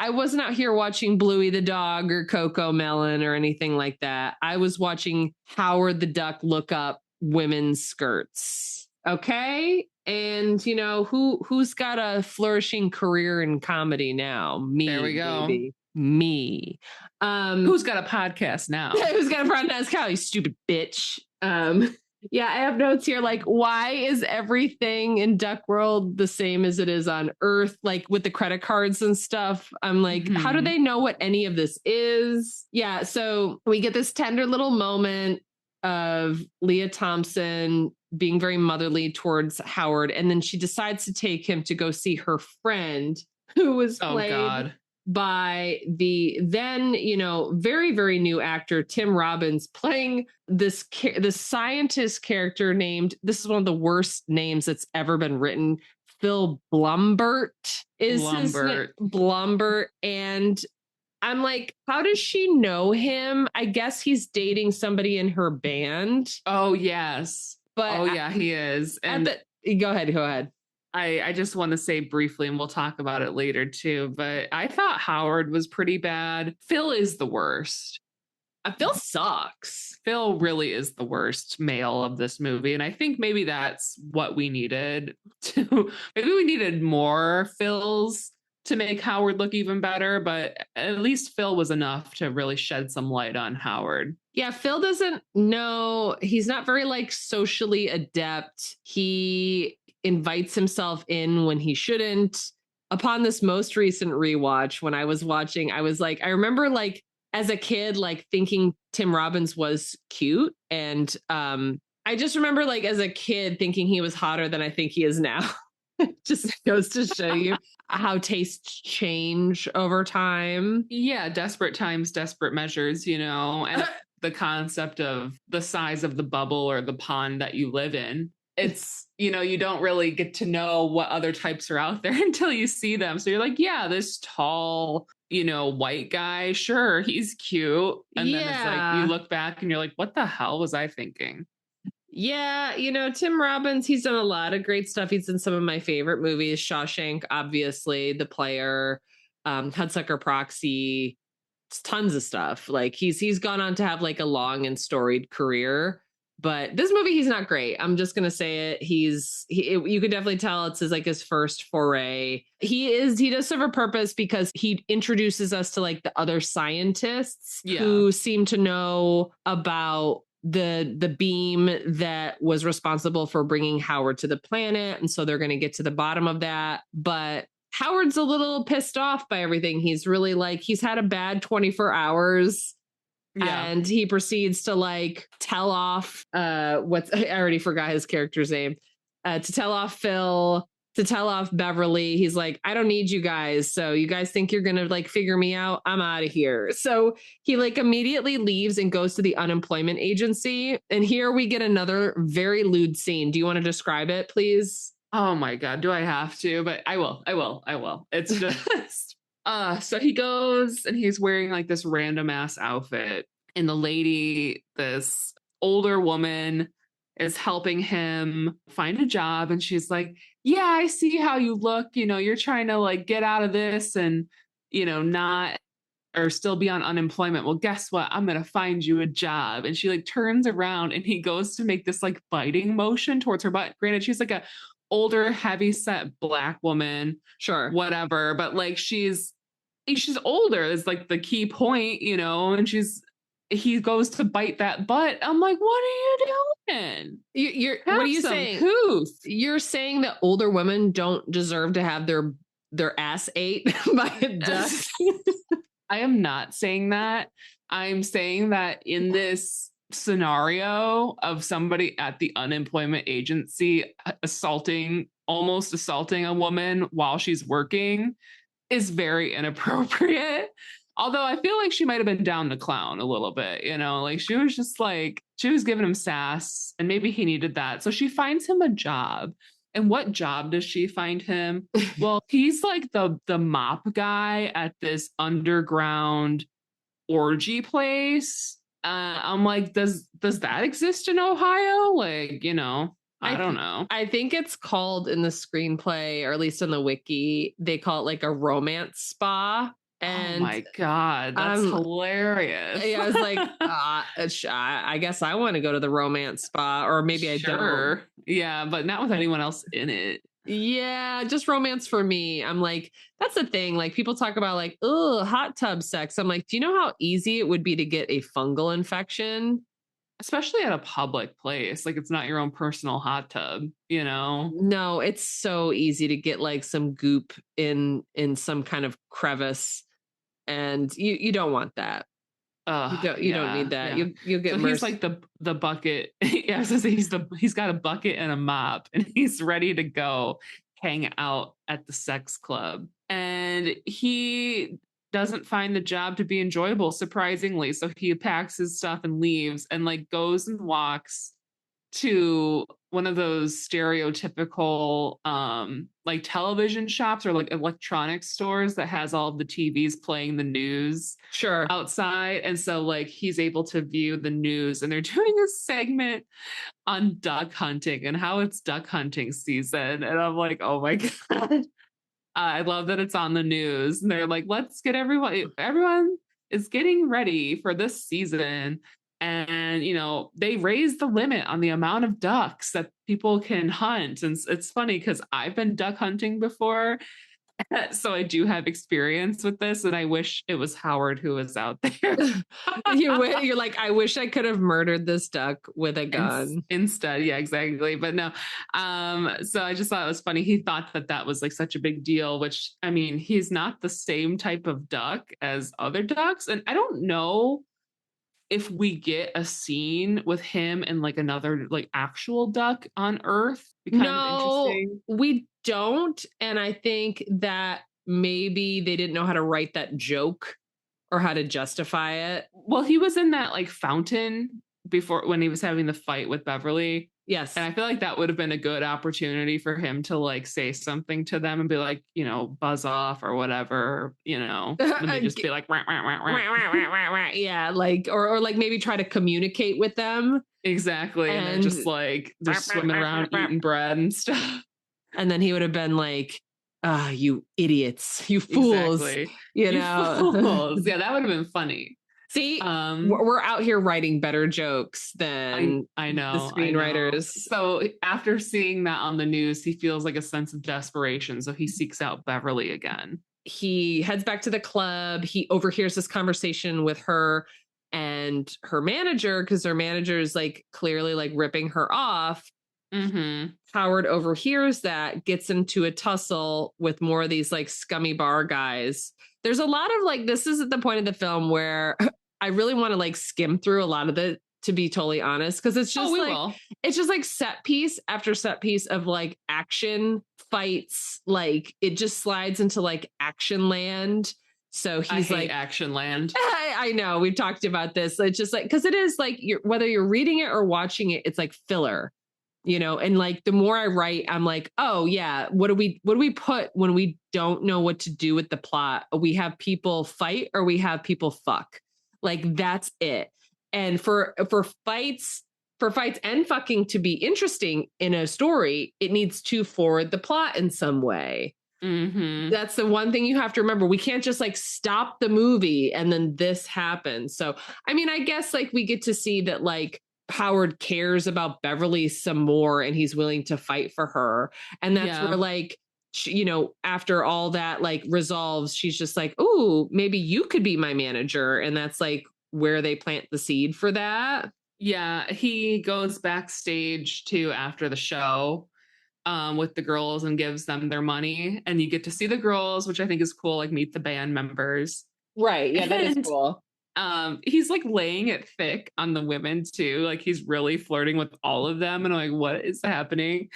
wasn't out here watching Bluey the dog or Coco Melon or anything like that. I was watching Howard the Duck look up women's skirts. Okay. And who's got a flourishing career in comedy now? Me. There we go. Baby. Me. Who's got a podcast now? Who's got a podcast now? You stupid bitch. Yeah, I have notes here. Why is everything in Duck World the same as it is on Earth? With the credit cards and stuff. I'm how do they know what any of this is? Yeah. So we get this tender little moment of Leah Thompson being very motherly towards Howard. And then she decides to take him to go see her friend, who was played by the then, very, very new actor, Tim Robbins, playing this scientist character named, this is one of the worst names that's ever been written, Phil Blumbert is his name. Blumbert. And I'm how does she know him? I guess he's dating somebody in her band. Oh, yes. But he is. And go ahead. I just want to say briefly, and we'll talk about it later too, but I thought Howard was pretty bad. Phil is the worst. Phil sucks. Phil really is the worst male of this movie. And I think maybe that's what we needed maybe we needed more Phils to make Howard look even better, but at least Phil was enough to really shed some light on Howard. Yeah, Phil doesn't know. He's not very socially adept. He invites himself in when he shouldn't. Upon this most recent rewatch, when I was watching, I was I remember as a kid, thinking Tim Robbins was cute. And I just remember as a kid thinking he was hotter than I think he is now. Just goes to show you how tastes change over time. Yeah, desperate times, desperate measures, and the concept of the size of the bubble or the pond that you live in. it's, you don't really get to know what other types are out there until you see them. So you're like, yeah, this tall, white guy, sure, he's cute. And then it's like, you look back and you're like, what the hell was I thinking? Yeah, Tim Robbins, he's done a lot of great stuff. He's in some of my favorite movies, Shawshank, obviously, The Player, Hudsucker Proxy, tons of stuff. Like he's gone on to have like a long and storied career. But this movie, he's not great. I'm just gonna say it. You could definitely tell it's his first foray. He does serve a purpose because he introduces us to like the other scientists who seem to know about the beam that was responsible for bringing Howard to the planet, and so they're going to get to the bottom of that. But Howard's a little pissed off by everything. He's really like, he's had a bad 24 hours. Yeah. And he proceeds to like tell off I already forgot his character's name. To tell off Phil, to tell off Beverly. He's like, I don't need you guys. So you guys think you're gonna like figure me out? I'm out of here. So he like immediately leaves and goes to the unemployment agency. And here we get another very lewd scene. Do you want to describe it, please? Oh my God, do I have to? But I will. It's just so he goes and he's wearing like this random ass outfit. And the lady, this older woman, is helping him find a job. And she's like, yeah, I see how you look. You're trying to like get out of this and, not or still be on unemployment. Well, guess what? I'm going to find you a job. And she like turns around and he goes to make this like biting motion towards her butt. Granted, she's like a older, heavy set Black woman. Sure. Whatever. But like she's older is like the key point, and he goes to bite that butt. I'm like, what are you doing? What are you saying? You're saying that older women don't deserve to have their ass ate by a duck? I am not saying that. I'm saying that in this scenario of somebody at the unemployment agency almost assaulting a woman while she's working is very inappropriate. Although I feel like she might have been down to clown a little bit, like she was just like, she was giving him sass and maybe he needed that. So she finds him a job. And what job does she find him? Well, he's like the mop guy at this underground orgy place. I'm like, does that exist in Ohio? Like, I don't know. I think it's called in the screenplay, or at least in the wiki, they call it like a romance spa. And oh my God, that's hilarious. Yeah, I was like, I guess I want to go to the romance spa, or maybe I don't. Yeah, but not with anyone else in it. Yeah, just romance for me. I'm like, that's the thing. Like people talk about like, oh, hot tub sex. I'm like, do you know how easy it would be to get a fungal infection? Especially at a public place. Like it's not your own personal hot tub, No, it's so easy to get like some goop in some kind of crevice. And you don't want that. You don't need that. Yeah. You'll get. So he's like the bucket. Yeah, he's got a bucket and a mop, and he's ready to go hang out at the sex club. And he doesn't find the job to be enjoyable, surprisingly. So he packs his stuff and leaves, and like goes and walks to one of those stereotypical like television shops or like electronics stores that has all of the TVs playing the news outside. And so like he's able to view the news, and they're doing a segment on duck hunting and how it's duck hunting season. And I'm like, oh my God. I love that it's on the news. And they're like, let's get everyone is getting ready for this season. And, they raise the limit on the amount of ducks that people can hunt. And it's funny because I've been duck hunting before. So I do have experience with this. And I wish it was Howard who was out there. You're like, I wish I could have murdered this duck with a gun. Instead. Yeah, exactly. But no. So I just thought it was funny. He thought that was like such a big deal, which, I mean, he's not the same type of duck as other ducks. And I don't know if we get a scene with him and like another like actual duck on Earth. No, we don't. And I think that maybe they didn't know how to write that joke or how to justify it. Well, he was in that like fountain before when he was having the fight with Beverly. Yes. And I feel like that would have been a good opportunity for him to like say something to them and be like, you know, buzz off or whatever, you know, and they just be like, wah, wah, wah, wah. Yeah, like or like maybe try to communicate with them. Exactly. And they're just like, they're swimming around eating bread and stuff. And then he would have been like, ah, you idiots, you fools, Exactly. you know. Fools. Yeah, that would have been funny. See, we're out here writing better jokes than I know the screenwriters. So after seeing that on the news, he feels like a sense of desperation. So he seeks out Beverly again. He heads back to the club. He overhears this conversation with her and her manager, because her manager is like clearly like ripping her off. Mm-hmm. Howard overhears that, gets into a tussle with more of these like scummy bar guys. There's a lot of like, this is at the point of the film where I really want to like skim through a lot of it, to be totally honest, because it's just it's just like set piece after set piece of like action fights. Like it just slides into like action land. So he's like action land. I know we've talked about this. It's just like, because it is like whether you're reading it or watching it, it's like filler. You know, and like the more I write, I'm like, oh yeah, what do we put when we don't know what to do with the plot? We have people fight or we have people fuck. Like that's it. And for fights and fucking to be interesting in a story, it needs to forward the plot in some way. Mm-hmm. That's the one thing you have to remember. We can't just like stop the movie and then this happens. So, I mean, I guess like we get to see that like Howard cares about Beverly some more and he's willing to fight for her. And that's where like, you know, after all that like resolves, she's just like, ooh, maybe you could be my manager. And that's like where they plant the seed for that. Yeah. He goes backstage too after the show with the girls and gives them their money. And you get to see the girls, which I think is cool, like meet the band members. Right. Yeah, that is cool. He's like laying it thick on the women too. Like he's really flirting with all of them. And I'm like, what is happening?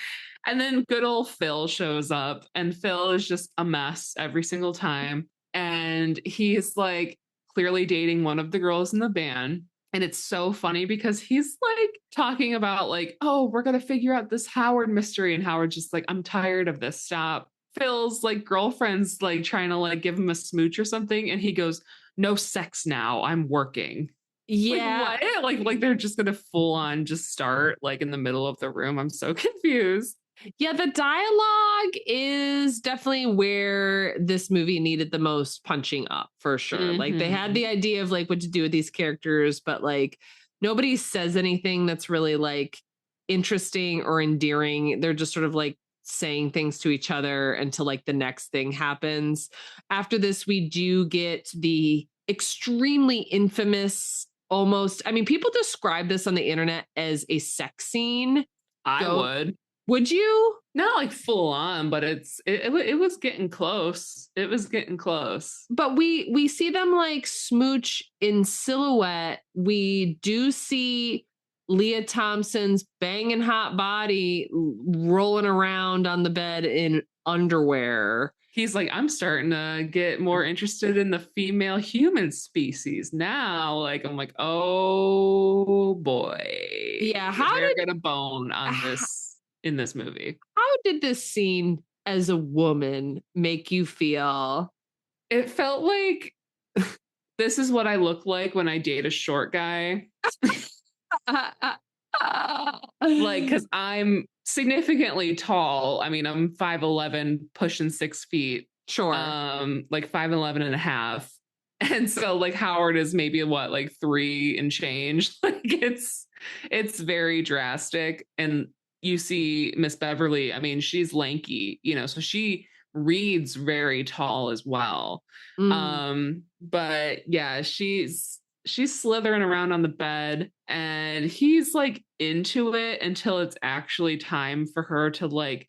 And then good old Phil shows up, and Phil is just a mess every single time. And he's like clearly dating one of the girls in the band. And it's so funny because he's like talking about like, oh, we're going to figure out this Howard mystery. And Howard's just like, I'm tired of this. Stop. Phil's like girlfriend's like trying to like give him a smooch or something. And he goes, no sex now, I'm working. Yeah. Like, what? Like they're just gonna full on just start like in the middle of the room. I'm so confused. Yeah, the dialogue is definitely where this movie needed the most punching up for sure. Mm-hmm. Like they had the idea of like what to do with these characters, but like nobody says anything that's really like interesting or endearing. They're just sort of like saying things to each other until like the next thing happens. After this, we do get the extremely infamous, almost, I mean, people describe this on the internet as a sex scene. Would you? Not like full on, but it was getting close. It was getting close. But we see them like smooch in silhouette. We do see Leah Thompson's banging hot body rolling around on the bed in underwear. He's like, I'm starting to get more interested in the female human species now. Like, I'm like, oh boy. Yeah, they're gonna bone on this in this movie. How did this scene as a woman make you feel? It felt like this is what I look like when I date a short guy. Like, because I'm significantly tall. I mean, I'm 5'11", pushing 6 feet. Sure. Like 5'11" and a half. And so like Howard is maybe what, like 3 and change. Like it's very drastic. And you see Miss Beverly, I mean, she's lanky, you know, so she reads very tall as well. But yeah, she's slithering around on the bed, and he's like into it until it's actually time for her to like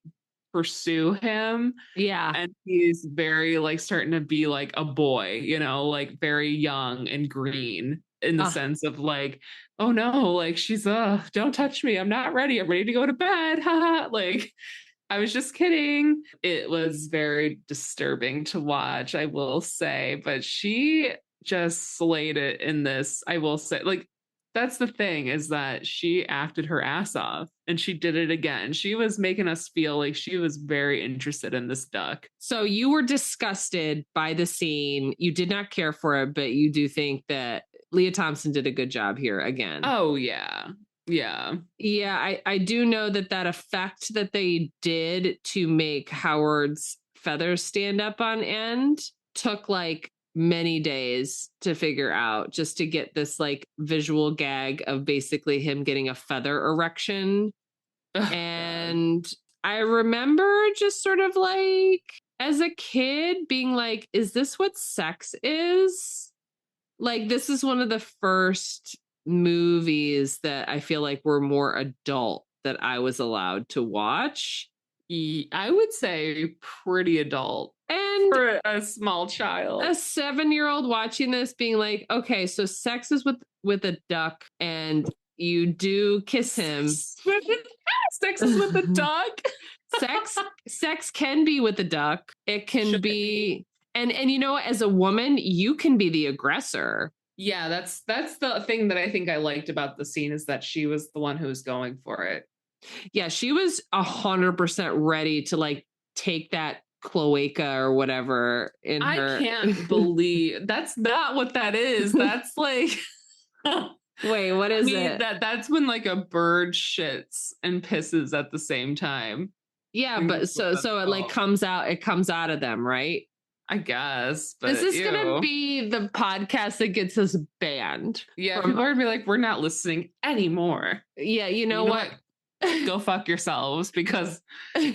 pursue him. Yeah. And he's very like starting to be like a boy, you know, like very young and green in the sense of like, oh no, like she's don't touch me. I'm not ready. I'm ready to go to bed. Haha. Like I was just kidding. It was very disturbing to watch, I will say, but she just slayed it in this. I will say, like, That's the thing, is that she acted her ass off and she did it again. She was making us feel like she was very interested in this duck. So you were disgusted by the scene. You did not care for it, but you do think that Leah Thompson did a good job here again. Oh, yeah. Yeah. Yeah, I do know that effect that they did to make Howard's feathers stand up on end took like many days to figure out, just to get this like visual gag of basically him getting a feather erection. And God. I remember just sort of like as a kid being like, is this what sex is? Like, this is one of the first movies that I feel like were more adult that I was allowed to watch. I would say pretty adult. And for a small child, a 7-year-old watching this being like, okay, so sex is with a duck and you do kiss him. Sex is with a duck. sex can be with a duck. It can be. And you know, as a woman, you can be the aggressor. Yeah, that's the thing that I think I liked about the scene, is that she was the one who was going for it. Yeah, she was 100% ready to like take that cloaca or whatever in her. I can't believe that's not what that is. That's like wait, what is it? That's when like a bird shits and pisses at the same time. Yeah, but so it like comes out of them, right? I guess. But this is gonna be the podcast that gets us banned. Yeah, people are gonna be like, we're not listening anymore. Yeah, you know what? Go fuck yourselves, because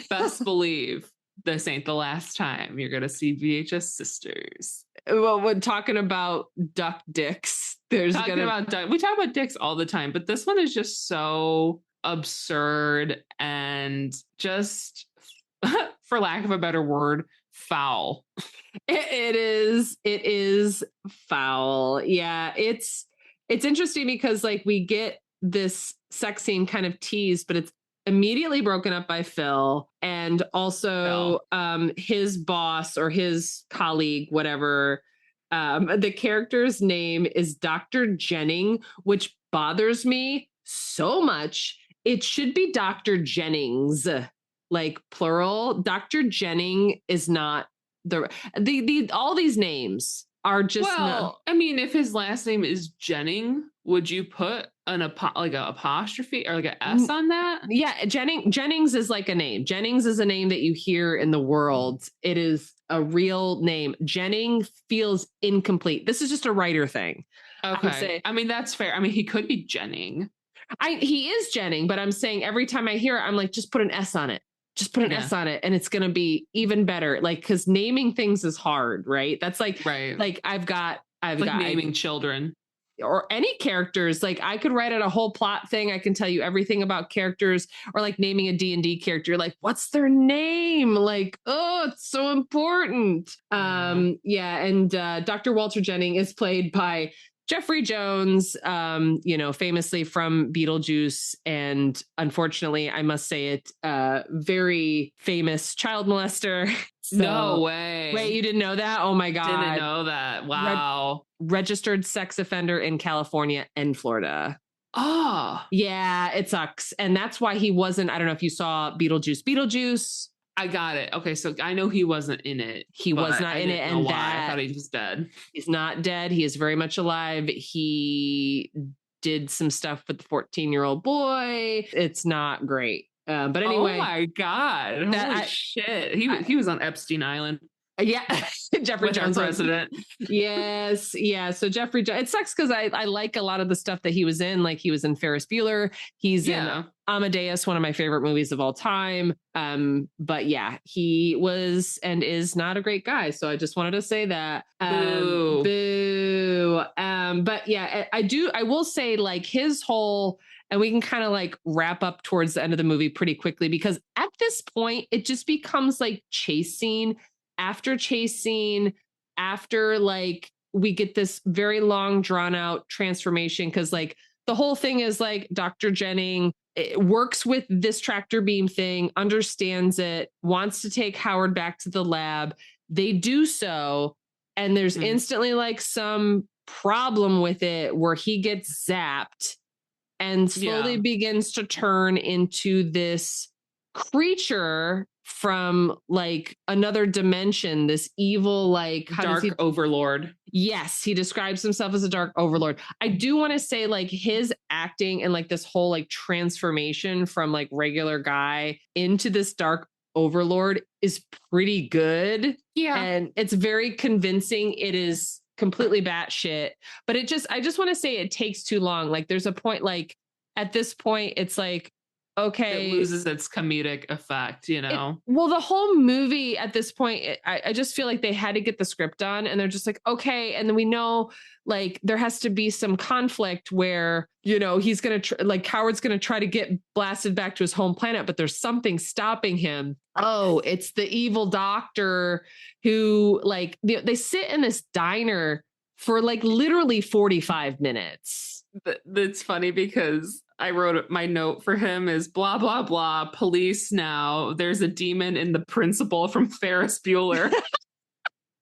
best believe this ain't the last time you're gonna see VHS Sisters. Well, when talking about duck dicks, we talk about dicks all the time, but this one is just so absurd and just, for lack of a better word, foul. It is foul. Yeah, it's interesting because like we get this sex scene kind of teased, but it's immediately broken up by Phil, and also his boss or his colleague, whatever. The character's name is Dr. Jennings, which bothers me so much. It should be Dr. Jennings, like plural. Dr. Jennings is not the all these names are just. Well, I mean, if his last name is Jennings, would you put an apostrophe or like an S on that? Yeah, Jennings is like a name. Jennings is a name that you hear in the world. It is a real name. Jennings feels incomplete. This is just a writer thing. Okay. I mean, that's fair. I mean, he could be Jennings. He is Jennings, but I'm saying every time I hear it, I'm like, just put an S on it. Just put an S on it, and it's going to be even better. Like, because naming things is hard, right? That's like, right. Like I've got naming children or any characters. Like I could write out a whole plot thing. I can tell you everything about characters, or like naming a D&D character. Like, what's their name? Like, oh, it's so important. Yeah. And Dr. Walter Jennings is played by Jeffrey Jones, famously from Beetlejuice, and unfortunately, I must say it, very famous child molester. So, no way. Wait, you didn't know that? Oh my God. Didn't know that. Wow. Registered sex offender in California and Florida. Oh. Yeah, it sucks. And that's why he wasn't, I don't know if you saw Beetlejuice. I got it. Okay, so I know he wasn't in it. He was not in it, and I thought he was dead. He's not dead. He is very much alive. He did some stuff with the 14-year-old boy. It's not great. But anyway. Oh my God. Holy shit. He was on Epstein Island. Yeah. Jeffrey Jones president. Yes. Yeah. So Jeffrey Jones, it sucks because I like a lot of the stuff that he was in. Like he was in Ferris Bueller. He's in Amadeus, one of my favorite movies of all time. But yeah, he was and is not a great guy. So I just wanted to say that. Boo. But yeah, I will say like his whole, and we can kind of like wrap up towards the end of the movie pretty quickly, because at this point it just becomes like chase scene after chase scene after like we get this very long drawn out transformation. Cause like the whole thing is like Dr. Jennings works with this tractor beam thing, understands it, wants to take Howard back to the lab. They do so. And there's instantly like some problem with it where he gets zapped and slowly begins to turn into this creature from like another dimension, this evil, like dark overlord. Yes, he describes himself as a dark overlord. I do want to say like his acting and like this whole like transformation from like regular guy into this dark overlord is pretty good. Yeah. And it's very convincing. It is completely batshit, but I just want to say it takes too long. Like there's a point, like at this point, it's like, okay, it loses its comedic effect, you know? Well, the whole movie at this point, I just feel like they had to get the script done and they're just like, okay. And then we know like there has to be some conflict where, you know, he's going to like Howard's going to try to get blasted back to his home planet, but there's something stopping him. Oh, it's the evil doctor who like they sit in this diner for like literally 45 minutes. That's funny because I wrote my note for him is blah, blah, blah, police now. There's a demon in the principal from Ferris Bueller.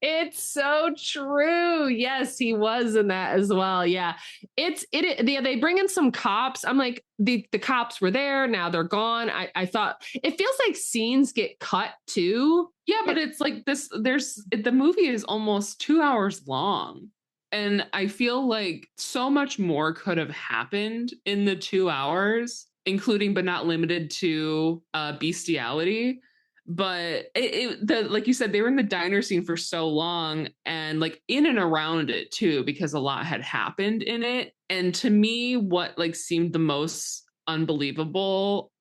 It's so true. Yes, he was in that as well. Yeah. They bring in some cops. I'm like, the cops were there. Now they're gone. I thought it feels like scenes get cut too. Yeah, but it's like the movie is almost 2 hours long. And I feel like so much more could have happened in the 2 hours, including but not limited to bestiality. But like you said, they were in the diner scene for so long and like in and around it too, because a lot had happened in it. And to me, what like seemed the most unbelievable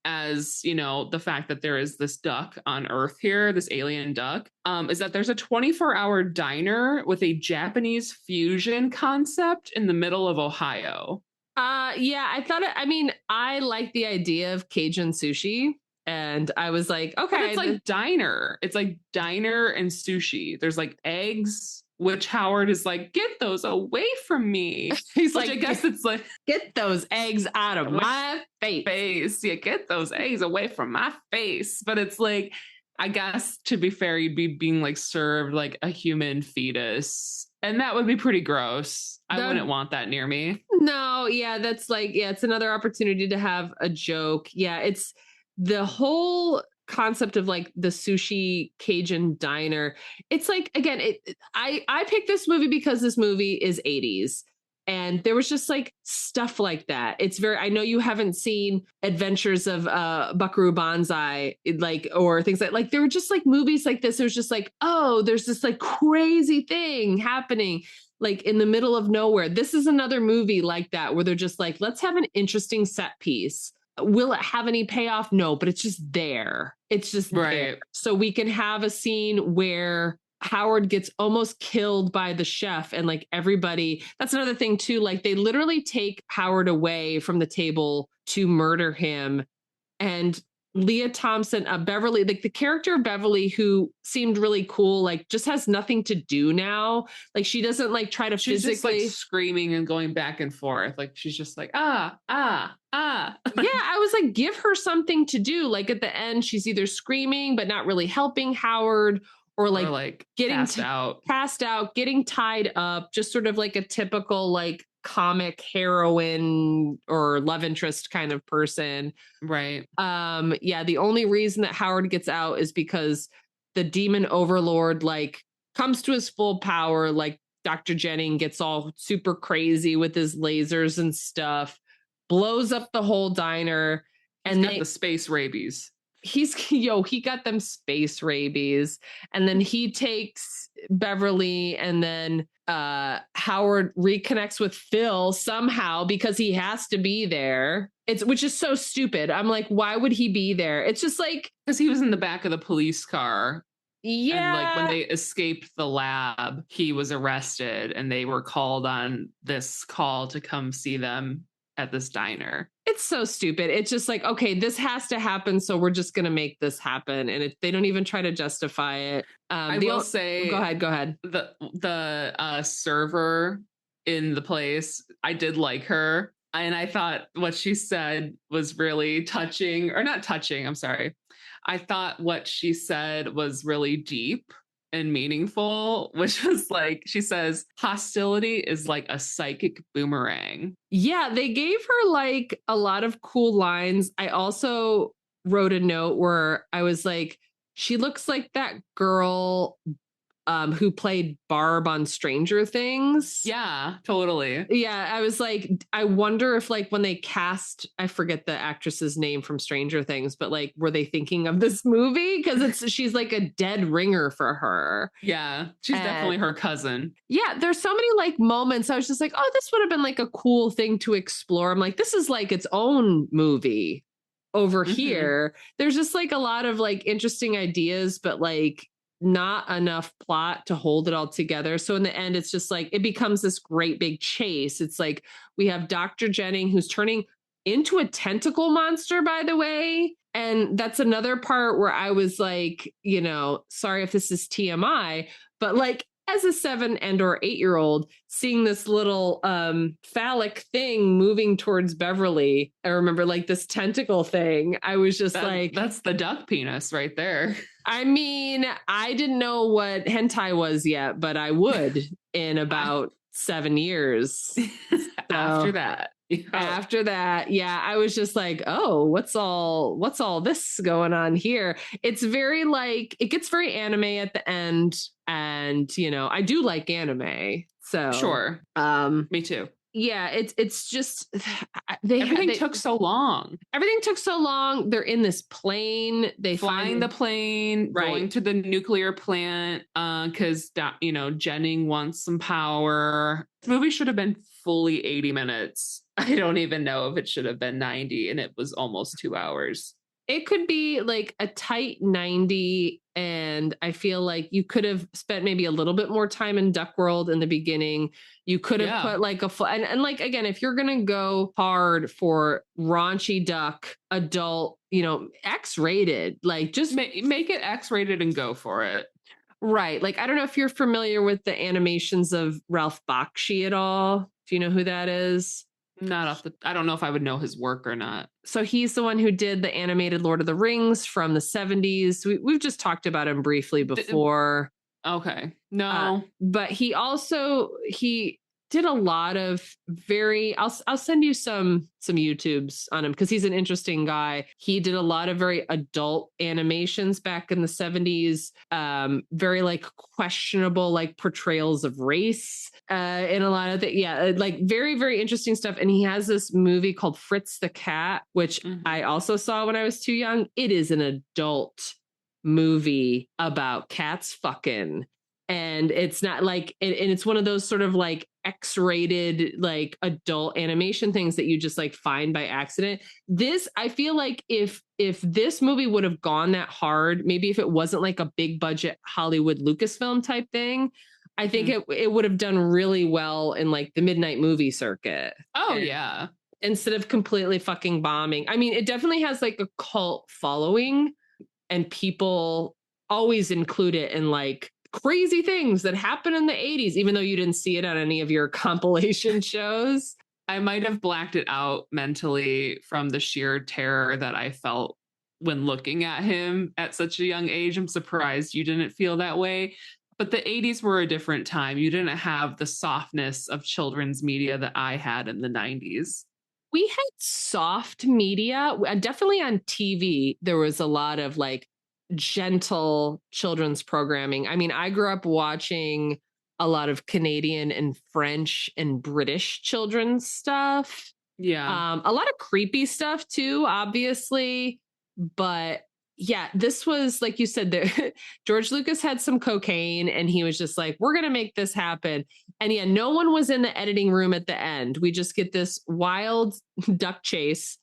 as, you know, the fact that there is this duck on Earth here, this alien duck, is that there's a 24-hour diner with a Japanese fusion concept in the middle of Ohio. Yeah, I like the idea of Cajun sushi. And I was like, okay. But it's like diner. It's like diner and sushi. There's like eggs, which Howard is like, get those away from me. He's like, I guess it's like, get those eggs out of my face. Yeah, get those eggs away from my face. But it's like, I guess to be fair, you'd be being like served like a human fetus. And that would be pretty gross. I wouldn't want that near me. No, yeah, that's like, yeah, it's another opportunity to have a joke. Yeah, it's the whole concept of like the sushi Cajun diner. It's like, again, I picked this movie because this movie is 80s. And there was just like stuff like that. It's very, I know you haven't seen Adventures of Buckaroo Banzai, like, or things like there were just like movies like this. It was just like, oh, there's this like crazy thing happening like in the middle of nowhere. This is another movie like that where they're just like, let's have an interesting set piece. Will it have any payoff? No, but it's just there. It's just right there. So we can have a scene where Howard gets almost killed by the chef and like everybody. That's another thing too. Like they literally take Howard away from the table to murder him. And Leah Thompson, Beverly, like the character of Beverly, who seemed really cool, like just has nothing to do now. Like she doesn't like try to she's physically just, like, screaming and going back and forth. Like she's just like, ah. Yeah, I was like, give her something to do. Like at the end, she's either screaming, but not really helping Howard, or like getting passed out, getting tied up, just sort of like a typical like comic heroine or love interest kind of person. Right. Yeah, the only reason that Howard gets out is because the demon overlord like comes to his full power. Like Dr. Jennings gets all super crazy with his lasers and stuff, blows up the whole diner. And got the space rabies. He got them space rabies. And then he takes Beverly, and then Howard reconnects with Phil somehow because he has to be there. Which is so stupid. I'm like, why would he be there? It's just like, because he was in the back of the police car. Yeah. And like when they escaped the lab, he was arrested and they were called on this call to come see them at this diner. It's so stupid. It's just like, okay, this has to happen, so we're just going to make this happen. And they don't even try to justify it. I will say, go ahead. The server in the place, I did like her. And I thought what she said was really touching, or not touching, I'm sorry. I thought what she said was really deep. and meaningful, which was like, she says, hostility is like a psychic boomerang. Yeah, they gave her like a lot of cool lines. I also wrote a note where I was like, she looks like that girl who played Barb on Stranger Things. Yeah, totally. Yeah, I was like, I wonder if like when they cast, I forget the actress's name from Stranger Things, but like, were they thinking of this movie? Because she's like a dead ringer for her. Yeah, she's definitely her cousin. Yeah, there's so many like moments. I was just like, oh, this would have been like a cool thing to explore. I'm like, this is like its own movie over here. There's just like a lot of like interesting ideas, but like not enough plot to hold it all together. So in the end, it's just like it becomes this great big chase. It's like we have Dr. Jennings who's turning into a tentacle monster, by the way. And that's another part where I was like, you know, sorry if this is TMI, but like as a 7 and or 8-year-old seeing this little phallic thing moving towards Beverly, I remember like this tentacle thing. I was just like, that's the duck penis right there. I mean, I didn't know what hentai was yet, but I would in about 7 years. After that. After that, yeah, I was just like, oh, what's all this going on here? It's very like, it gets very anime at the end. And, you know, I do like anime. So sure. Me too. Yeah, it's just everything took so long. Everything took so long. They're in this plane. They flying the plane, right, going to the nuclear plant because you know Jennings wants some power. The movie should have been fully 80 minutes. I don't even know if it should have been 90, and it was almost 2 hours. It could be like a tight 90, and I feel like you could have spent maybe a little bit more time in Duck World in the beginning. You could have put like and like, again, if you're going to go hard for raunchy duck, adult, you know, X-rated, like just make it X-rated and go for it. Right. Like, I don't know if you're familiar with the animations of Ralph Bakshi at all. Do you know who that is? I don't know if I would know his work or not. So he's the one who did the animated Lord of the Rings from the 70s. We've just talked about him briefly before. Okay. No. But he did a lot of I'll send you some YouTubes on him because he's an interesting guy. He did a lot of very adult animations back in the 70s, very like questionable like portrayals of race in a lot of like very, very interesting stuff. And he has this movie called Fritz the Cat, which I also saw when I was too young. It is an adult movie about cats fucking. And it's not like, and it's one of those sort of like X-rated, like adult animation things that you just like find by accident. This, I feel like if this movie would have gone that hard, maybe if it wasn't like a big budget Hollywood Lucasfilm type thing, I think it would have done really well in like the midnight movie circuit. Oh, yeah. Instead of completely fucking bombing. I mean, it definitely has like a cult following and people always include it in like crazy things that happen in the 80s, even though you didn't see it on any of your compilation shows. I might have blacked it out mentally from the sheer terror that I felt when looking at him at such a young age. I'm surprised you didn't feel that way. But the 80s were a different time. You didn't have the softness of children's media that I had in the 90s. We had soft media, definitely on TV. There was a lot of like gentle children's programming. I mean, I grew up watching a lot of Canadian and French and British children's stuff. Yeah. A lot of creepy stuff too, obviously. But yeah, this was, like you said, George Lucas had some cocaine and he was just like, we're going to make this happen. And yeah, no one was in the editing room at the end. We just get this wild duck chase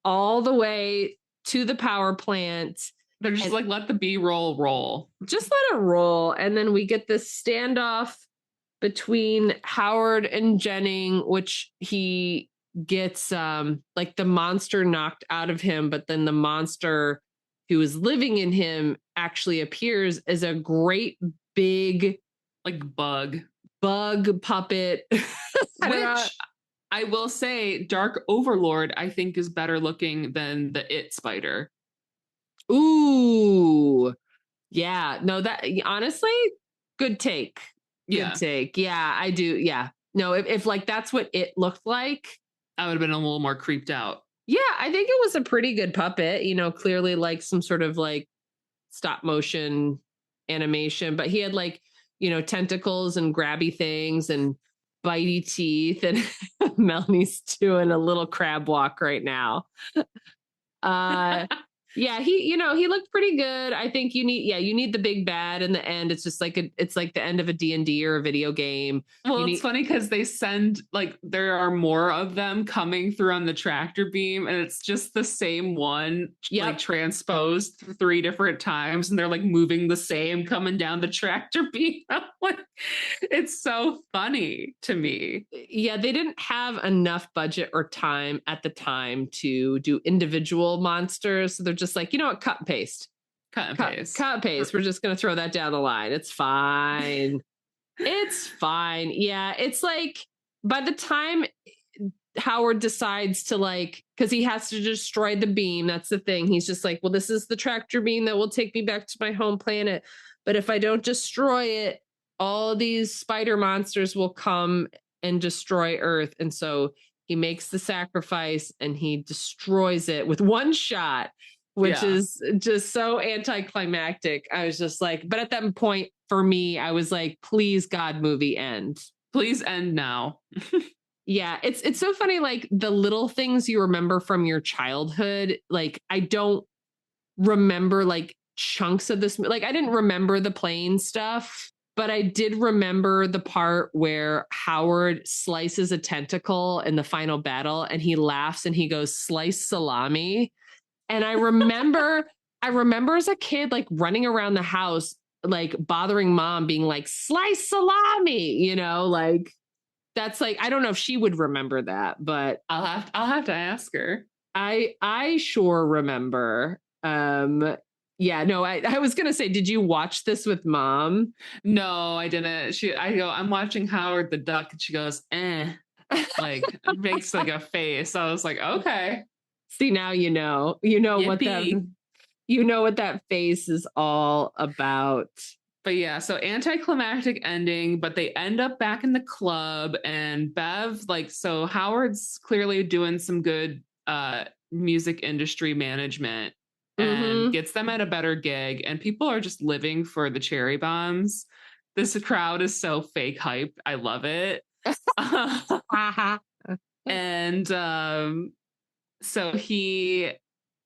all the way to the power plant. They're just like, let the B-roll roll. Just let it roll. And then we get this standoff between Howard and Jennings, which he gets like the monster knocked out of him, but then the monster who is living in him actually appears as a great big like bug puppet. Which I will say Dark Overlord I think is better looking than the It spider. Ooh, Yeah, no, that honestly, good take. Good Yeah. take. Yeah, I do. Yeah. No, if like that's what it looked like, I would have been a little more creeped out. yeah, I think it was a pretty good puppet, clearly like some sort of like stop motion animation, but he had like, tentacles and grabby things and bitey teeth, and Melanie's doing a little crab walk right now. Uh yeah, he looked pretty good. I think you need the big bad in the end. It's just like it's like the end of a D&D or a video game. Well, it's funny because they send like there are more of them coming through on the tractor beam, and it's just the same one, like transposed 3 different times, and they're like moving the same coming down the tractor beam. Like, it's so funny to me. Yeah, they didn't have enough budget or time at the time to do individual monsters, so they're just like, you know what, cut and paste. Cut and paste. We're just going to throw that down the line. It's fine. It's fine. Yeah, it's like by the time Howard decides to like, because he has to destroy the beam. That's the thing. He's just like, well, this is the tractor beam that will take me back to my home planet. But if I don't destroy it, all these spider monsters will come and destroy Earth. And so he makes the sacrifice and he destroys it with one shot, which is just so anticlimactic. I was just like, but at that point for me, I was like, please, God, movie end. Please end now. Yeah, it's so funny, like the little things you remember from your childhood. Like I don't remember like chunks of this. Like I didn't remember the plane stuff, but I did remember the part where Howard slices a tentacle in the final battle and he laughs and he goes, slice salami. And I remember as a kid, like running around the house, like bothering mom being like, slice salami, like that's like, I don't know if she would remember that, but I'll have to ask her. I sure remember. Yeah, no, I was gonna say, did you watch this with mom? No, I didn't. I go, I'm watching Howard the Duck, and she goes, like makes like a face. I was like, okay. See, now you know what that face is all about. But yeah, so anticlimactic ending, but they end up back in the club, and Bev, like, so Howard's clearly doing some good music industry management and gets them at a better gig, and people are just living for the cherry bombs. This crowd is so fake hype. I love it. And so he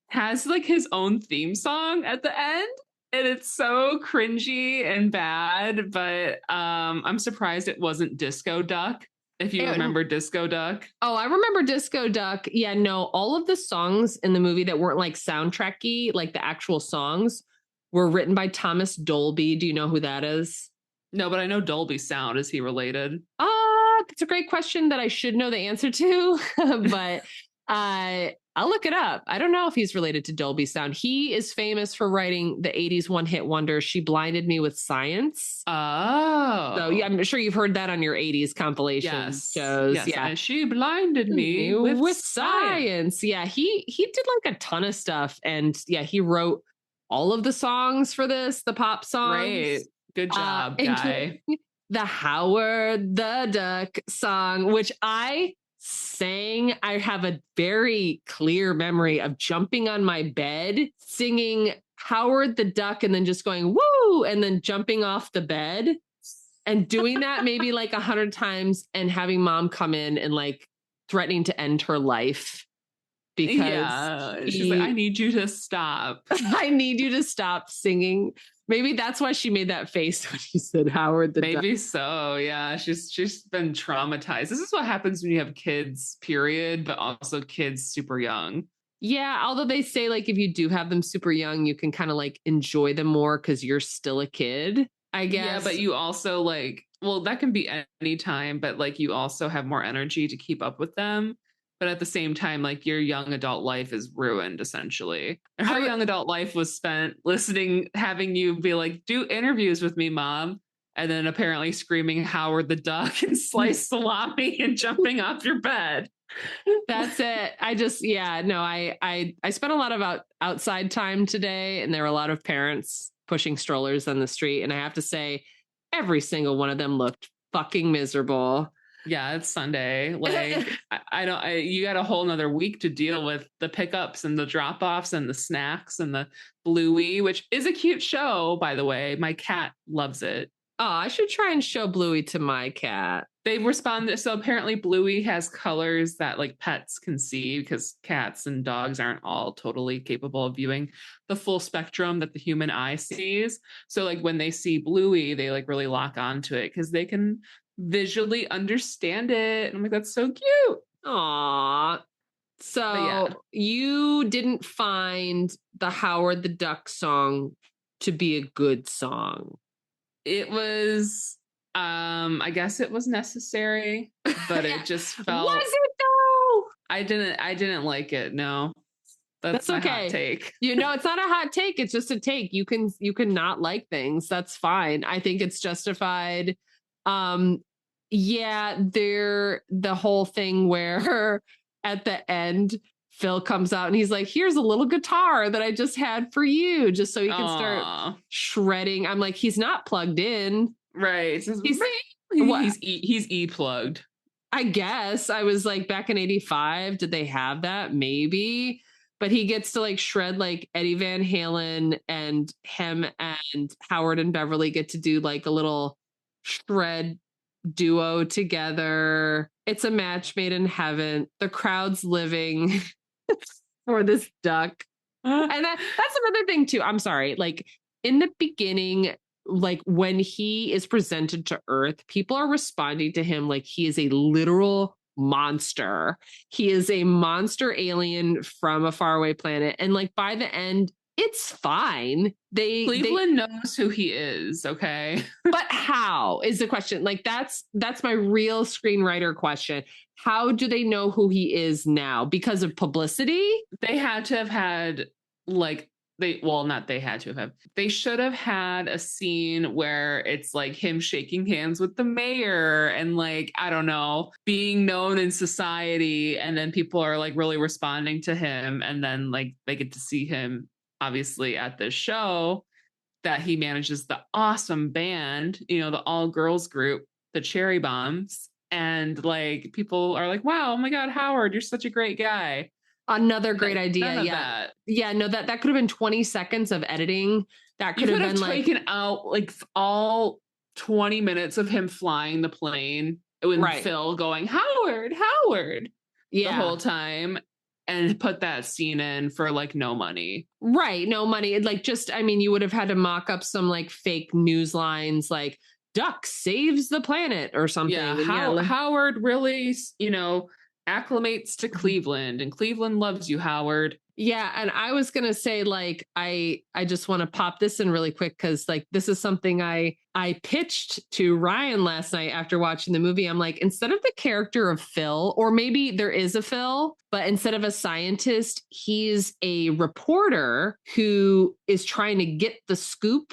has like his own theme song at the end. And it's so cringy and bad, but I'm surprised it wasn't Disco Duck. If you remember Disco Duck. Oh, I remember Disco Duck. Yeah, no, all of the songs in the movie that weren't like soundtracky, like the actual songs, were written by Thomas Dolby. Do you know who that is? No, but I know Dolby Sound. Is he related? That's a great question that I should know the answer to, but I'll look it up. I don't know if he's related to Dolby Sound. He is famous for writing the 80s one-hit wonder, She Blinded Me with Science. Oh. So yeah, I'm sure you've heard that on your 80s compilation shows. Yes. Yeah. And she blinded me with science. Yeah, he did like a ton of stuff. And yeah, he wrote all of the songs for this, the pop songs. Great. Good job, guy. The Howard the Duck song, which I sang. I have a very clear memory of jumping on my bed, singing Howard the Duck, and then just going, woo, and then jumping off the bed and doing that maybe like 100 times and having mom come in and like threatening to end her life. Because she's like, I need you to stop. I need you to stop singing. Maybe that's why she made that face when he said Howard the Duck. Maybe so. Yeah, she's been traumatized. This is what happens when you have kids, period, but also kids super young. Yeah, although they say like if you do have them super young, you can kind of like enjoy them more because you're still a kid, I guess. Yeah, but you also like, well, that can be any time, but like you also have more energy to keep up with them. But at the same time, like your young adult life is ruined, essentially. Her young adult life was spent listening, having you be like, do interviews with me, mom. And then apparently screaming Howard the Duck and slice salami and jumping off your bed. That's it. I spent a lot of outside time today, and there were a lot of parents pushing strollers on the street. And I have to say, every single one of them looked fucking miserable. Yeah, it's Sunday. Like, you got a whole nother week to deal with the pickups and the drop offs and the snacks and the Bluey, which is a cute show, by the way. My cat loves it. Oh, I should try and show Bluey to my cat. They responded. So apparently Bluey has colors that like pets can see, because cats and dogs aren't all totally capable of viewing the full spectrum that the human eye sees. So like when they see Bluey, they like really lock onto it because they can visually understand it. And I'm like, that's so cute. Aww. So you didn't find the Howard the Duck song to be a good song. It was, I guess it was necessary, but it just felt. Was it though? I didn't like it. No, that's okay. Hot take. You know, it's not a hot take. It's just a take. You can not like things. That's fine. I think it's justified. Yeah, the whole thing where at the end Phil comes out and he's like, here's a little guitar that I just had for you, just so he can start shredding. I'm like, he's not plugged in. Right. He's e-plugged. I guess. I was like, back in 85, did they have that? Maybe. But he gets to like shred like Eddie Van Halen, and him and Howard and Beverly get to do like a little shred duo together. It's a match made in heaven. The crowd's living for this duck. And that's another thing too. I'm sorry. Like in the beginning, like when he is presented to Earth, people are responding to him like he is a literal monster. He is a monster alien from a faraway planet. And like by the end, it's fine. Cleveland knows who he is, okay? But how is the question? Like that's my real screenwriter question. How do they know who he is now? Because of publicity? They had to have had like they should have had a scene where it's like him shaking hands with the mayor and like, I don't know, being known in society, and then people are like really responding to him, and then like they get to see him obviously at this show that he manages the awesome band, you know, the all girls group, the Cherry Bombs. And like, people are like, wow, oh my God, Howard, you're such a great guy. Another great idea. Yeah. Yeah. No, that could have been 20 seconds of editing. That could have been like taken out like all 20 minutes of him flying the plane with Phil going, Howard, the whole time. And put that scene in for like no money. Right. No money. Like just, I mean, you would have had to mock up some like fake news lines like duck saves the planet or something. Yeah. Howard really, you know, acclimates to Cleveland, and Cleveland loves you, Howard. Yeah. And I was going to say, like, I just want to pop this in really quick, because like, this is something I pitched to Ryan last night after watching the movie. I'm like, instead of the character of Phil, or maybe there is a Phil, but instead of a scientist, he's a reporter who is trying to get the scoop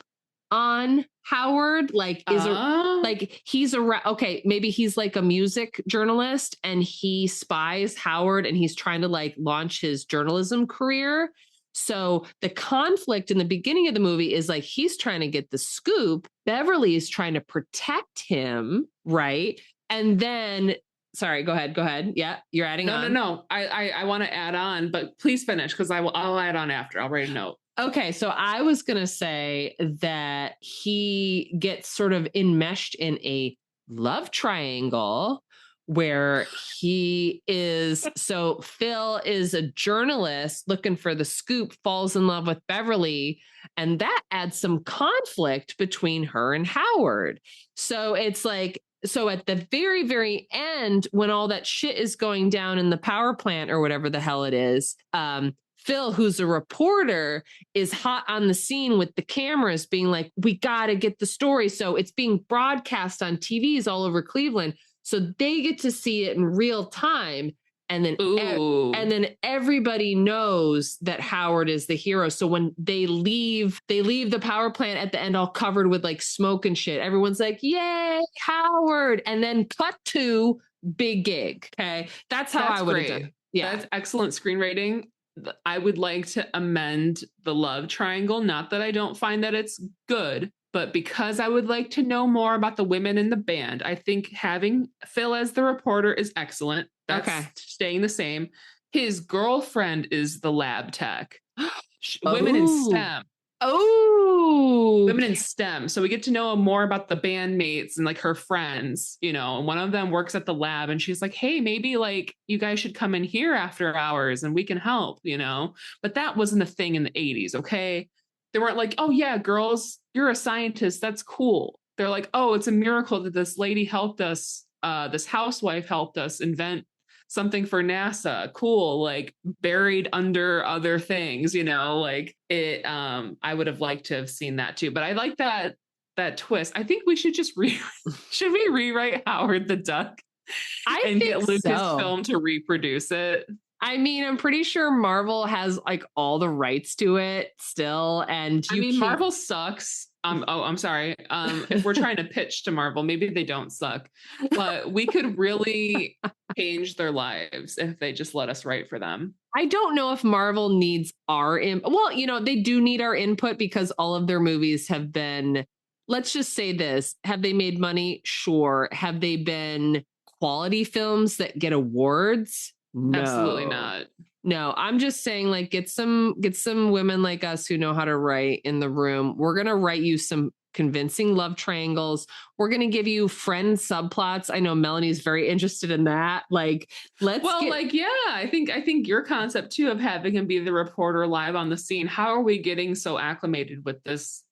on Howard. Like, maybe he's like a music journalist and he spies Howard and he's trying to like launch his journalism career. So the conflict in the beginning of the movie is like, he's trying to get the scoop. Beverly is trying to protect him. Right. And then, sorry, go ahead. Yeah. You're adding on. No. I want to add on, but please finish, because I'll add on after. I'll write a note. Okay, so I was going to say that he gets sort of enmeshed in a love triangle where he is, so Phil is a journalist looking for the scoop, falls in love with Beverly, and that adds some conflict between her and Howard. So it's like, so at the very, very end, when all that shit is going down in the power plant or whatever the hell it is, Phil, who's a reporter, is hot on the scene with the cameras being like, we got to get the story. So it's being broadcast on TVs all over Cleveland. So they get to see it in real time. And then everybody knows that Howard is the hero. So when they leave the power plant at the end, all covered with like smoke and shit. Everyone's like, yay, Howard. And then cut to big gig. Okay. That's how I would have done it. Yeah. That's excellent screenwriting. I would like to amend the love triangle. Not that I don't find that it's good, but because I would like to know more about the women in the band, I think having Phil as the reporter is excellent. That's Okay. staying the same. His girlfriend is the lab tech. Women in Oh. STEM. Oh. Women in STEM. So we get to know more about the bandmates and like her friends, you know, and one of them works at the lab and she's like, hey, maybe like you guys should come in here after hours and we can help, you know. But that wasn't a thing in the 80s, okay? They weren't like, oh yeah, girls, you're a scientist, that's cool. They're like, oh, it's a miracle that this lady helped us, this housewife helped us invent something for NASA. Cool, like buried under other things, you know, like it I would have liked to have seen that too. But I like that twist. I think we should just should we rewrite Howard the Duck and get Lucasfilm to reproduce it? I mean, I'm pretty sure Marvel has like all the rights to it still. And Marvel sucks. I'm sorry. If we're trying to pitch to Marvel, maybe they don't suck, but we could really change their lives if they just let us write for them. I don't know if Marvel needs our well, you know, they do need our input because all of their movies have been, let's just say this, have they made money? Sure. Have they been quality films that get awards? No. Absolutely not. No, I'm just saying, like, get some women like us who know how to write in the room. We're going to write you some convincing love triangles. We're going to give you friend subplots. I know Melanie's very interested in that. Like, I think your concept too of having him be the reporter live on the scene. How are we getting so acclimated with this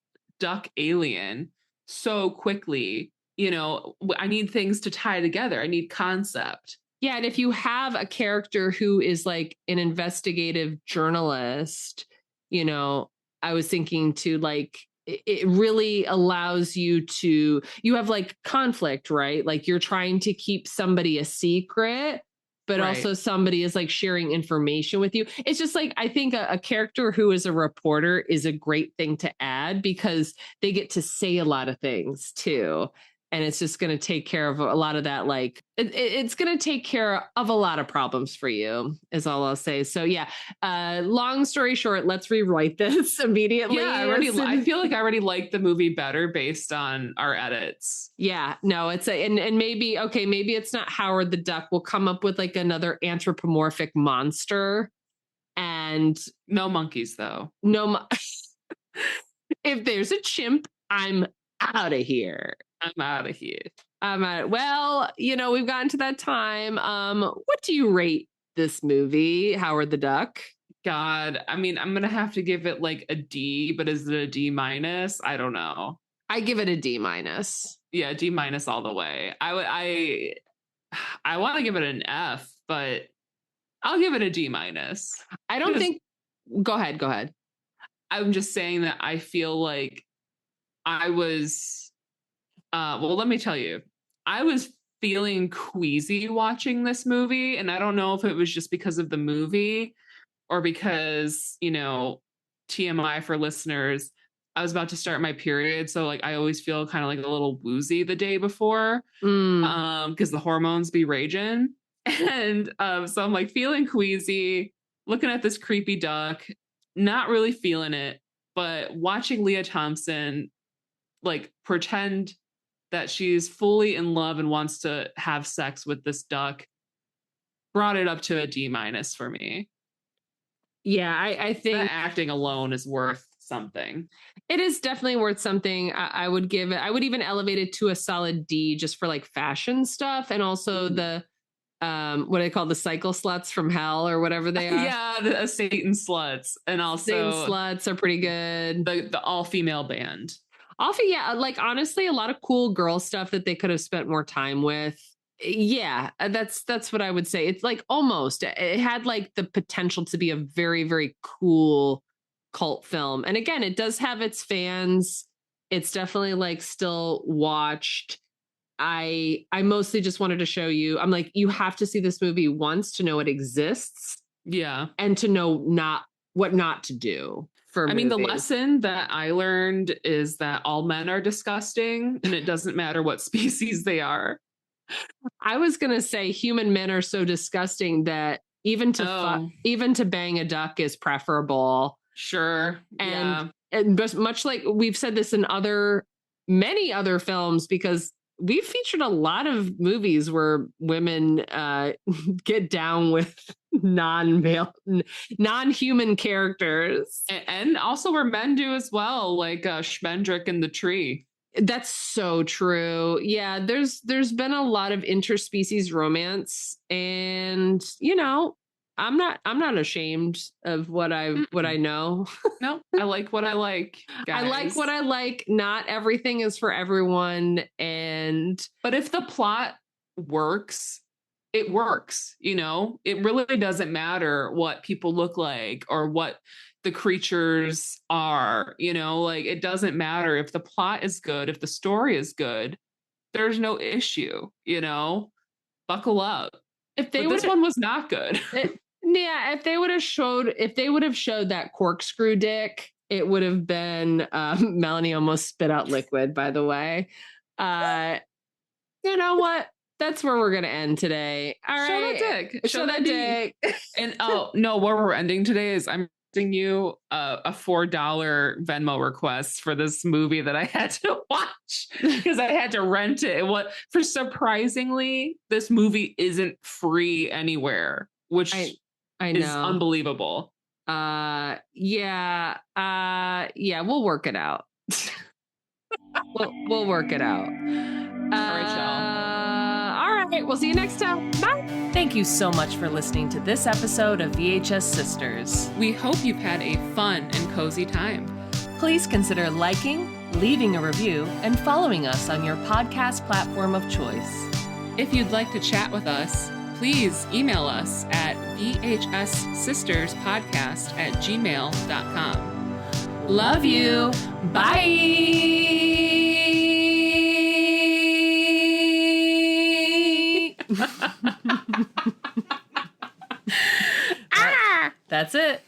duck alien so quickly? You know, I need things to tie together. I need concept. Yeah, and if you have a character who is like an investigative journalist, you know, I was thinking to like, it really allows you have like conflict, right? Like you're trying to keep somebody a secret, but also somebody is like sharing information with you. It's just like, I think a character who is a reporter is a great thing to add because they get to say a lot of things too. And it's just going to take care of a lot of that. Like it's going to take care of a lot of problems for you is all I'll say. So yeah, long story short, let's rewrite this immediately. Yeah, I feel like I already like the movie better based on our edits. Yeah, no, it's and maybe it's not Howard the Duck. We'll come up with like another anthropomorphic monster, and no monkeys though. No, if there's a chimp, I'm out of here. I'm out of here. Well, you know, we've gotten to that time. What do you rate this movie, Howard the Duck? God, I mean, I'm gonna have to give it like a D, but is it a D minus? I don't know. I give it a D minus. Yeah, D minus all the way. I want to give it an F, but I'll give it a D minus. I don't think. Go ahead. I'm just saying that I feel like I was. Well, let me tell you, I was feeling queasy watching this movie, and I don't know if it was just because of the movie or because, you know, TMI for listeners, I was about to start my period, so like I always feel kind of like a little woozy the day before, because the hormones be raging, and so I'm like feeling queasy, looking at this creepy duck, not really feeling it, but watching Leah Thompson like pretend that she's fully in love and wants to have sex with this duck brought it up to a D minus for me. Yeah, I think that acting alone is worth something. It is definitely worth something. I would give it, I would even elevate it to a solid D just for like fashion stuff and also the what do they call the cycle sluts from hell or whatever they are. Yeah, the Satan sluts. And also Satan sluts are pretty good. The all-female band. Yeah, like honestly, a lot of cool girl stuff that they could have spent more time with. Yeah, that's what I would say. It's like almost, it had like the potential to be a very, very cool cult film. And again, it does have its fans. It's definitely like still watched. I mostly just wanted to show you, I'm like, you have to see this movie once to know it exists. Yeah. And to know what not to do. I mean, the lesson that I learned is that all men are disgusting and it doesn't matter what species they are. I was going to say human men are so disgusting that Even to bang a duck is preferable. Sure. And much like we've said this in many other films, because we've featured a lot of movies where women get down with non-human characters. And also where men do as well, like Schmendrick in The Tree. That's so true. Yeah, there's been a lot of interspecies romance, and I'm not ashamed of what I know. No, I like what I like, guys. I like what I like. Not everything is for everyone, but if the plot works, it works. It really doesn't matter what people look like or what the creatures are. Like, it doesn't matter if the plot is good, if the story is good. There's no issue. Buckle up. This one was not good. If they would have showed that corkscrew dick, it would have been Melanie almost spit out liquid, by the way. You know what? That's where we're gonna end today. All right. Show that dick. Show that dick. And no, where we're ending today is I'm sending you a $4 Venmo request for this movie that I had to watch because I had to rent it. Surprisingly, this movie isn't free anywhere, which I know is unbelievable. Yeah, we'll work it out. we'll work it out. All right, y'all. All right, we'll see you next time. Bye. Thank you so much for listening to this episode of VHS Sisters. We hope you've had a fun and cozy time. Please consider liking, leaving a review, and following us on your podcast platform of choice. If you'd like to chat with us, please email us at VHSsisterspodcast@gmail.com. Love you. Bye. That's it.